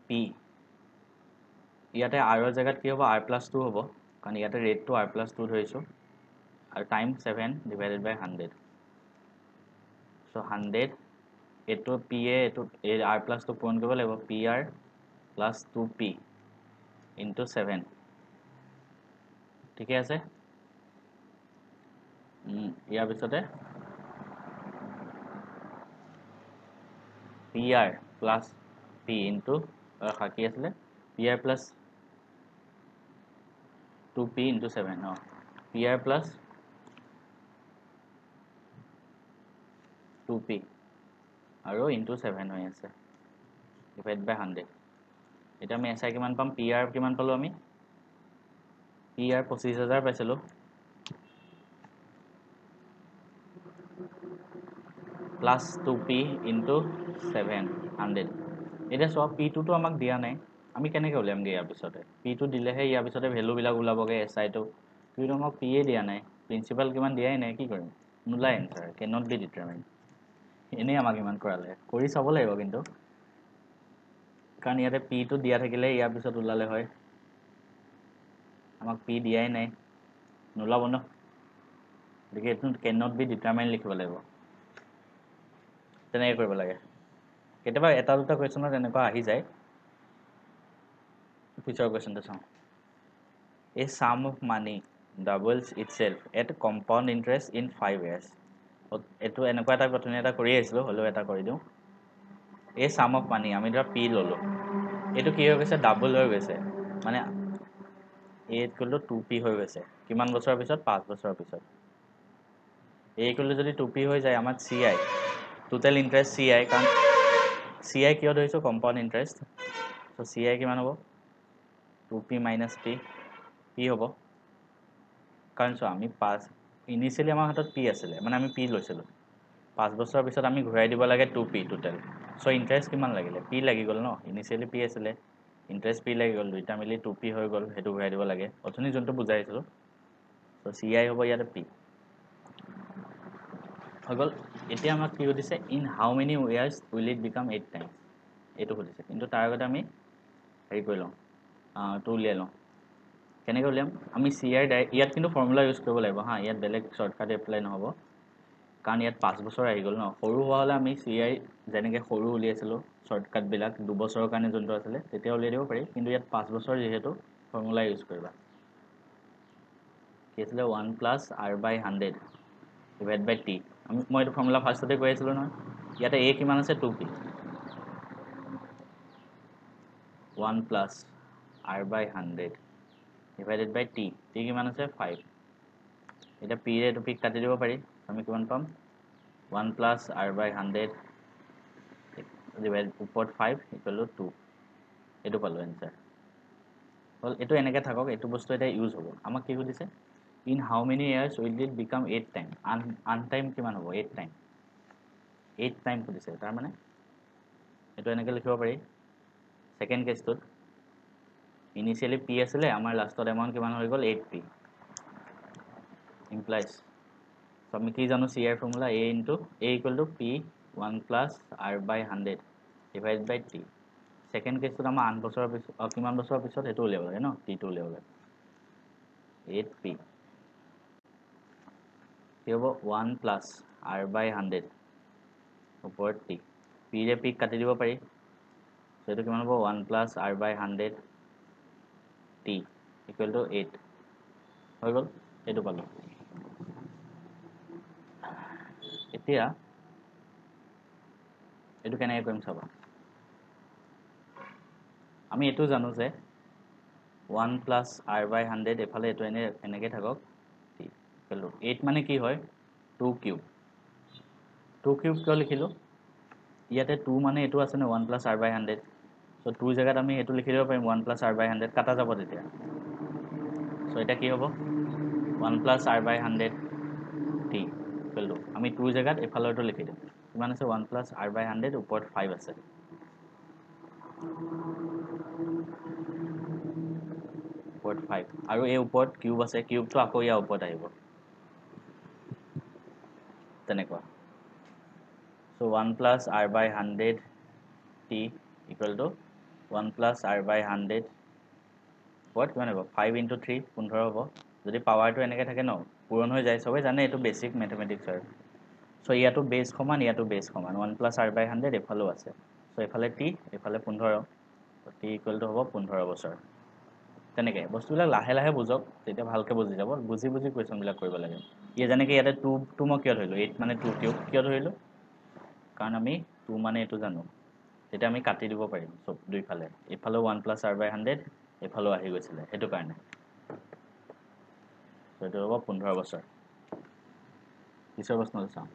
p ইয়াতে r ৰ জায়গাত কি হ'ব r+2 হ'ব কাৰণ ইয়াতে ৰেটটো r+2 ধৰিছো আৰু টাইম 7 ডিভাইডেড বাই 100 সো 100 এটো p এ এটো r+2 পূৰণ কৰিব লাগিব pr + 2p into 7 ঠিকে আছে ইয়াৰ পিছতে pr plus p into কি আছিলে pr plus 2p into 7 pr plus 2p আৰু into 7 হৈ আছে divided by 100 এটা আমি SI কিমান পাম pr কিমান পালো আমি pr 25000 পাইছিলো plus 2p into 700 এটা সব p2 তো আমাক দিয়া নাই আমি কেনেকৈ উলিয়ামগে ইয়াৰ পিছতে p2 দিলেহে ইয়াৰ পিছতে ভ্যালু বিলাক ওলাবগে SI টো কিন্তু আমাক p এ দিয়া নাই প্ৰিন্সিপাল কিমান দিয়াই নাই কি কৰিম নোলাই এনসাৰ cannot be determined এনে আমাক ইমান কৰালে কৰি চাব লাগিব কিন্তু কাৰণ ইয়াতে p টো দিয়া থাকিলে ইয়াৰ পিছত ওলালে হয় আমাক p দিয়াই নাই নোলাব ন গতিকে এইটো cannot be determined লিখিব লাগিব তেনেকৈ কৰিব লাগে কেতিয়াবা এটা দুটা কোৱেশ্যনত এনেকুৱা আহি যায় পিছৰ কোৱেশ্যনটো চাওঁ a sum of money doubles itself at compound interest in 5 years এটো এনেকুৱা এটা গঠনি এটা কৰি আছিলো হলো এটা কৰি দিও a sum of money আমি ধৰা p ললো এটো কি হৈ গৈছে ডাবল হৈ গৈছে মানে a = 2p হৈ গৈছে কিমান বছৰৰ পিছত 5 বছৰৰ পিছত a = যদি 2p হৈ যায় আমাৰ ci total interest ci কাৰণ ci কিয় ধৰিছো compound interest so ci কিমান হ'ব 2p minus p p হ'ব কাৰণ so আমি 5 ইনিশিয়ালি আমাৰ হাতত p আছিলে মানে আমি p লৈছিলো 5 বছৰৰ পিছত আমি ঘূৰাই দিব লাগে 2p total so interest কিমান লাগিলে p লাগি গল ন ইনিশিয়ালি p আছিলে interest p লাগি গল দুইটা মিলি 2p হৈ গল হেতু ঘূৰাই দিব লাগে অথনি যোনটো বুজাইছিলো so ci হ'ব ইয়াতে p হৈ গল এতিয়া আমাক কি সুধিছে in how many years will it become 8 times এটো সুধিছে কিন্তু তাৰ আগতে আমি হেৰি কৰি লওঁ তো উলিয়াই লওঁ কেনেকৈ উলিয়াম আমি ci ইয়াত কিন্তু ফৰ্মুলা ইউজ কৰিব লাগিব হা ইয়াত বেলেগ শৰ্টকাট এপ্লাই নহব কাৰণ ইয়াত 5 বছৰ আহি গল ন সৰু হোৱা হলে আমি ci যেনেকৈ সৰু উলিয়াইছিলো শৰ্টকাট বিলাক 2 বছৰৰ কাৰণে যোনটো আছিলে তেতিয়া উলিয়াই দিব পাৰি কিন্তু ইয়াত 5 বছৰ যেহেতু ফৰ্মুলা ইউজ কৰিবা কি আছিলে 1 plus r/100 divided by t মই এইটো ফৰ্মুলা ফাৰ্ষ্টতে কৈ আছিলো নহয় ইয়াতে a কিমান আছে 2p 1 plus r/100 divided by t t কিমান আছে 5 এটা p ৰে to p কাটি দিব পাৰি আমি কিমান পাম 1 plus r/100 divided উপৰত 5 = 2 এটো পালো आंसर হল এটো এনেকৈ থাকক এটো বস্তু এটা ইউজ হ'ব আমাক কি সুধিছে in how many years will it become 8 time an time কিমান হ'ব 8 time 8 time সুধিছে তাৰ মানে এটো এনেকৈ লিখিব পাৰি সেকেন্ড কেছটোত ইনিশিয়ালি p আছিলে আমাৰ লাষ্টত এমাউন্ট কিমান হৈ গল 8p implies so আমি কি জানো ci formula a = p 1 plus r/100 divided by t second কেছটোত আমাৰ 8 বছৰৰ পিছত কিমান বছৰৰ পিছত এটো উলিয়াব লাগে ন t টো উলিয়াব লাগে 8p কি হ'ব 1 plus r/100 উপৰত t p ৰে p কাটি দিব পাৰি সেটো কিমান হ'ব 1 plus r/100 t = 8 হৈ গল এটো পালো এতিয়া এটো কেনেকৈ কৰিম চাবা আমি এটো জানো যে 1 plus r by 100 এফালে এটো এনেকে থাকক t equal to 8 মানে কি হয় 2 কিউব 2 কিউব কিয় লিখিলো ইয়াতে 2 মানে এটো আছে না 1 plus r by 100 so 2 জায়গাত আমি এটো লিখি দিব পাৰিম 1 plus r by 100 কাটা যাব তেতিয়া so এটা কি হ'ব 1 plus r by 100 t equal to আমি 2 জায়গাত এফালেটো লিখি দিম কিমান আছে 1 plus r by 100 ওপৰত 5 আছে ওপৰত 5 আৰু এই ওপৰত কিউব আছে কিউবটো আকৌ ইয়া ওপৰত আহিব তেনেকুৱা so 1 plus r by 100 t equal to 1 plus r by 100 what কিমান হ'ব 5 into 3 15 হ'ব যদি পাৱাৰটো এনেকে থাকে ন পূৰণ হৈ যায় সবে জানে এটো বেসিক ম্যাথমেটিক্স হয় so ইয়াটো বেস সমান ইয়াটো বেস সমান 1 plus r by 100 এফালেও আছে so এফালে t এফালে 15 so t equal to হ'ব 15 বছৰ তেনেকে বস্তুবিলাক লাহে লাহে বুজক তেতিয়া ভালকে বুজি যাব বুজি বুজি কোৱেশ্চন বিলাক কৰিব লাগে ইয়া জানে কি ইয়াতে 2 মই কিয় ধৰিলো 8 মানে 2 কিউব কিয় ধৰিলো কাৰণ আমি 2 মানে এটো জানো তেতিয়া আমি কাটি দিব পাৰিম সব দুইফালে এফালে 1 plus r by 100 এফালেও আহি গৈছিলে হেতু কাৰণে so এটো হ'ব 15 বছৰ পিছৰ প্ৰশ্নটো চাওঁ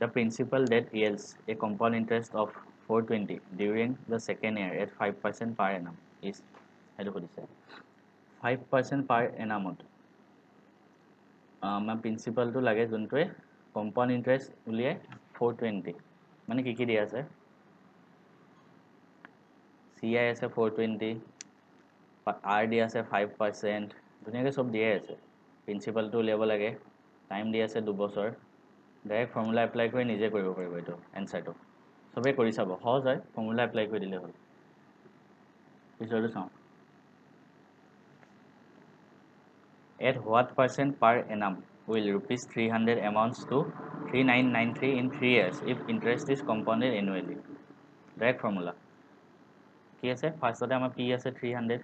The principal that yields a compound interest of 420 during the second year at 5% per annum is 5% per annum আমাৰ প্ৰিন্সিপালটো লাগে যোনটোৱে কম্পাউণ্ড ইন্টাৰেষ্ট উলিয়াই 420 মানে কি দিয়া আছে CI আছে 420 R দিয়া আছে 5% দুনিয়াকে সব দিয়ে আছে প্ৰিন্সিপালটো উলিয়াব লাগে টাইম দিয়া আছে 2 বছৰ ডাইৰেক্ট ফৰ্মুলা এপ্লাই কৰি নিজে কৰিব পাৰিব এটো এনসাৰটো সবে কৰি চাব সহজ হয় ফৰ্মুলা এপ্লাই কৰি দিলে হ'ল পিছৰটো চাওঁ At what percent per annum will rupees 300 amounts to 3993 in 3 years if interest is compounded annually? Direct formula. কি আছে ফার্স্টতে আমাৰ p আছে 300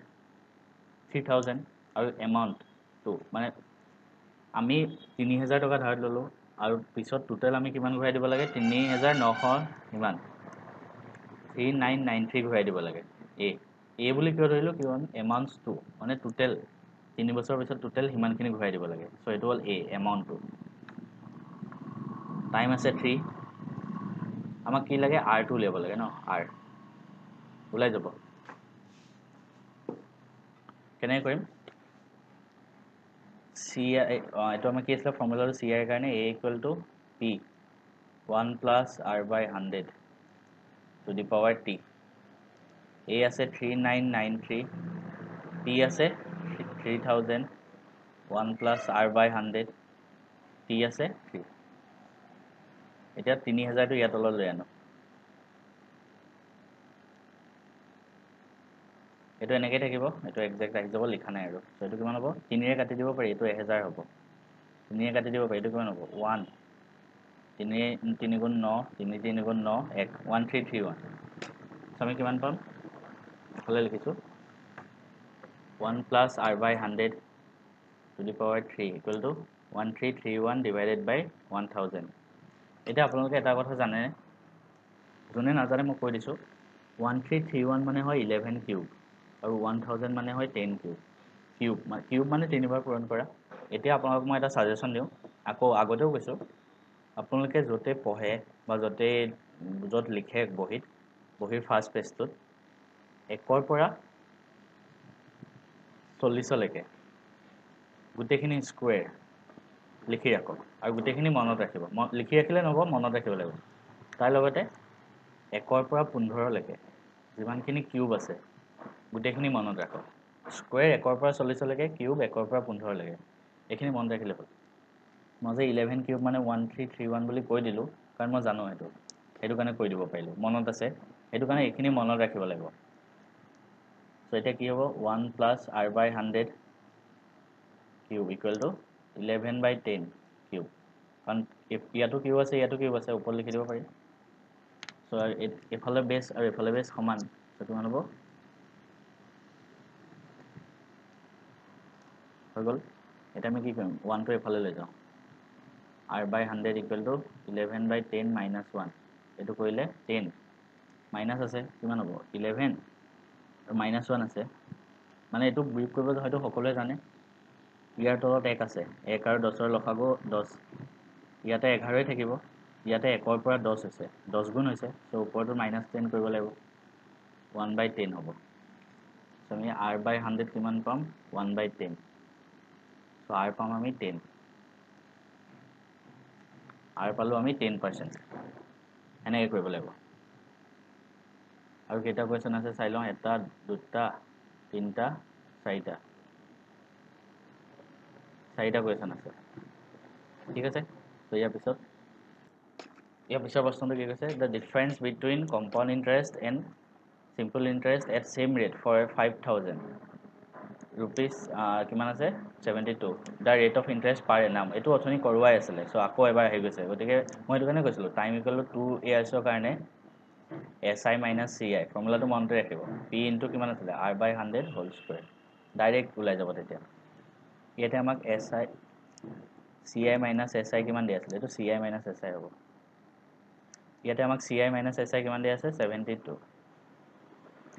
3000 আৰু amount to মানে আমি 3000 টকা ধাৰ ললো আৰু পিছত টোটাল আমি কিমান ঘূৰাই দিব লাগে 3900 ইমান 3993 ঘূৰাই দিব লাগে a বুলি কিয় ধৰিলো কিয়ন amounts to মানে টোটাল 3 বছৰ পিছত টোটাল হিমানখিনি ঘূৰাই দিব লাগে সো এটো হল a amount to টাইম আছে 3 আমাক কি লাগে r টো উলিয়াব লাগে ন r ওলাই যাব কেনে কৰিম ci এটো আমাৰ কি আছিল ফৰ্মুলাটো ci এৰ কাৰণে a = p 1 plus r by 100 to the power t a আছে 3993 p আছে 3000 1 plus r by 100 t আছে 3 এটা 3000 টো ইয়াত লৈ আনো এটো এনেকৈ থাকিব এটো এক্সাক্ট আহি যাব লিখা নাই আৰু সো এটো কিমান হ'ব 3 ৰে কাটি দিব পাৰি এটো 1000 হ'ব 3 ৰে কাটি দিব পাৰি এটো কিমান হ'ব 1 3 3 গুণ 9 3 3 গুণ 9 1 1331 আমি কিমান পাম হলে লিখিছো 1 plus r by 100 to the power 3 equal to 1331 divided by 1000 এটা আপোনালোকে এটা কথা জানে জনে নাজানে মই কৈ দিছো 1331 মানে হয় 11 কিউব আৰু 1000 মানে হয় 10 কিউব কিউব মানে তিনিবাৰ পূৰণ কৰা এতিয়া আপোনালোকক মই এটা সাজেশন দিও আকৌ আগতেও কৈছো আপোনালোকে যতে পঢ়ে বা যতে যত লিখে বহিৰ ফাৰ্স্ট পেজটোত 1 ৰ পৰা 40 লৈকে গুটেখিনি স্কয়াৰ লিখি ৰাখক আৰু গুটেখিনি মনত ৰাখিব লিখি ৰাখিলে নহব মনত ৰাখিব লাগিব তাৰ লগতে 1 ৰ পৰা 15 লৈকে যিমানখিনি কিউব আছে গুটেখিনি মনত ৰাখক স্কয়াৰ 1 ৰ পৰা 40 লৈকে কিউব 1 ৰ পৰা 15 লৈকে এখিনি মনত ৰাখিলে হ'ল মই যে 11 কিউব মানে 1331 বুলি কৈ দিলো কাৰণ মই জানো হেতু কাৰণে কৈ দিব পাৰিলো মনত আছে হেতু কাৰণে এখিনি মনত ৰাখিব লাগিব সো এটা কি হ'ব 1 plus r by 100 cube equal to 11 by 10 cube কাৰণ ইয়াটো কিউব আছে ওপৰ লিখি দিব পাৰি সো এফালে বেস আৰু এফালে বেস সমান সো কিমান হ'ব হৈ গল এটা আমি কি কৰিম 1 টো এফালে লৈ যাও r by 100 equal to 11 by 10 minus 1 এটো কৰিলে 10 মাইনাস আছে কিমান হ'ব 11 -1 আছে মানে এইটো ব্ৰিফ কৰিব হয়তো সকলোৱে জানে ইয়াৰ তলত 1 আছে 1 আৰু 10ৰ লসাগু 10 ইয়াতে 11 থাকিব ইয়াতে 1ৰ পৰা 10 হৈছে 10 গুণ হৈছে সো ওপৰটো -10 কৰিব লাগিব 1/10 হ'ব সো আমি r/100 কিমান পাম 1/10 সো r পাম আমি 10 r পালো আমি 10% এনেকৈ কৰিব লাগিব আৰু কেইটা কোৱেশ্চন আছে চাই লওঁ এটা দুটা তিনটা চাৰিটা কোৱেশ্চন আছে ঠিক আছে তো ইয়াৰ পিছৰ প্ৰশ্নটো কি কৈছে the difference between compound interest and simple interest at same rate for 5000 rupees কিমান আছে 72 the rate of interest per annum এইটো অথনি কৰোৱাই আছিলে সো আকৌ এবাৰ আহি গৈছে গতিকে মই এইটো কাৰণে কৈছিলো টাইম ইকুৱেল টু 2 years ৰ কাৰণে SI minus CI ফৰ্মুলাটো মনতে ৰাখিব P into কিমান আছিলে R/100 whole square ডাইৰেক্ট ওলাই যাব তেতিয়া ইয়াতে আমাক SI CI minus SI কিমান দিয়া আছিলে এটো CI minus SI হ'ব ইয়াতে আমাক CI minus SI কিমান দিয়া আছে 72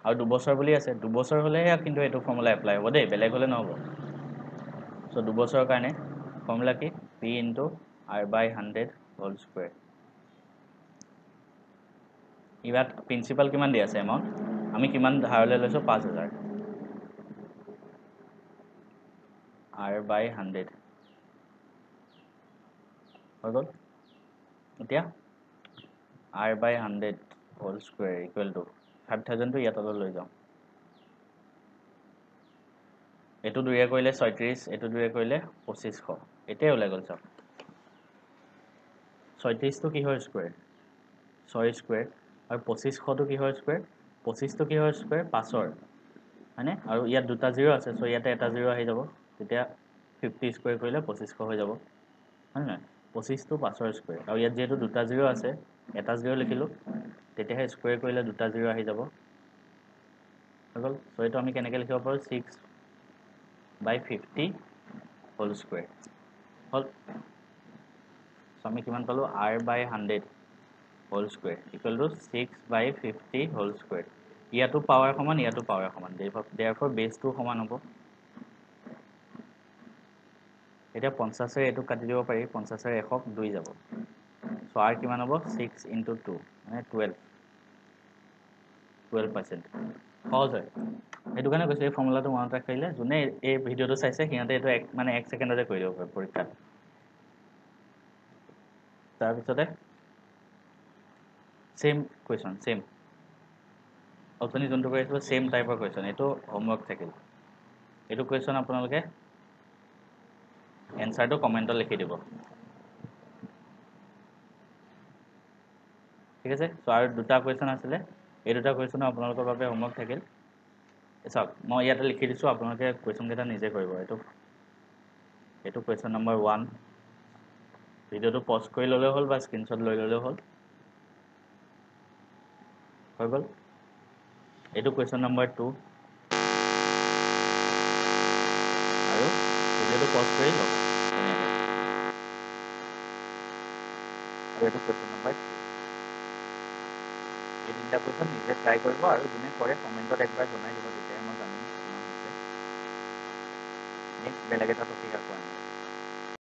আৰু 2 বছৰ বুলি আছে 2 বছৰ হলে কিন্তু এটো ফৰ্মুলা এপ্লাই হ'ব দেই বেলেগ হলে নহব সো 2 বছৰৰ কাৰণে ফৰ্মুলা কি P into R/100 whole square ইয়াত প্ৰিন্সিপাল কিমান দিয়া আছে এমাউন্ট আমি কিমান ধাৰলৈ লৈছো 5000 R/100 হৈ গল এতিয়া R/100 whole square equal to 5000 to ইয়াত লৈ যাও এটো দুইয়া কৰিলে 36 এটো দুইয়া কৰিলে 2500 এতে ওলাই গল সব 36 তো কি হয় স্কয়াৰ 6 স্কয়াৰ আৰু 2500 তো কি হয় স্কয়াৰ 25 তো কি হয় স্কয়াৰ 5 ৰ মানে আৰু ইয়াত দুটা 0 আছে সো ইয়াতে এটা 0 আহি যাব তেতিয়া 50 স্কয়াৰ কৰিলে 2500 হৈ যাব হয় না 25 তো 5 ৰ স্কয়াৰ আৰু ইয়াত যেটো দুটা 0 আছে এটা 0 লিখিলো তেতিয়া স্কয়াৰ কৰিলে দুটা 0 আহি যাব হল সো এটো আমি কেনেকৈ লিখিব পাৰো 6/50 whole square হল সো আমি কিমান পালো R/100 whole square equal to 6/50 whole square ইয়াটো power সমান ইয়াটো পাৱাৰ সমান therefore base 2 সমান হ'ব এটা 50 এ এটো কাটি দিব পাৰি 50 এ 100 2 যাব সো r কিমান হ'ব 6 into 2 মানে 12% সহজ হয় এটো কাৰণে কৈছে এই ফৰ্মুলাটো মনত ৰাখিলে যোনে এই ভিডিওটো চাইছে সিহঁতে এটো মানে 1 সেকেন্ডতে কৰি দিব পাৰে পৰীক্ষাত তাৰ পিছতে সেম কোৱেশ্চন সেম অথনি যোনটো কৰিছিল সেম টাইপৰ কোৱেশ্চন এটো হোমৱৰ্ক থাকিল এটো কোৱেশ্চন আপোনালোকে এনসাৰটো কমেন্টত লিখি দিব ঠিক আছে সো আৰু দুটা কোৱেশ্চন আছিলে এই দুটা কোৱেশ্চন আপোনালোকৰ বাবে হোমৱৰ্ক থাকিল চাওক মই ইয়াতে লিখি দিছো আপোনালোকে কোৱেশ্চন কেইটা নিজে কৰিব এটো কোৱেশ্চন নম্বৰ 1 ভিডিওটো পজ কৰি ললে হল বা স্ক্ৰিনশ্বট লৈ ললে হল হৈ গল এটো কোৱেশ্চন নম্বৰ 2 আৰু ভিডিওটো পজ কৰি লওক আৰু এটো কোৱেশ্চন নম্বৰ 3 এই তিনটা কোৱেশ্চন নিজে ট্ৰাই কৰিব আৰু যোনে কৰে কমেন্টত একবাৰ জনাই দিব তেতিয়া মই জানিম কিমান হৈছে নেক্সট বেলেগ এটা টপিক আকৌ আনিম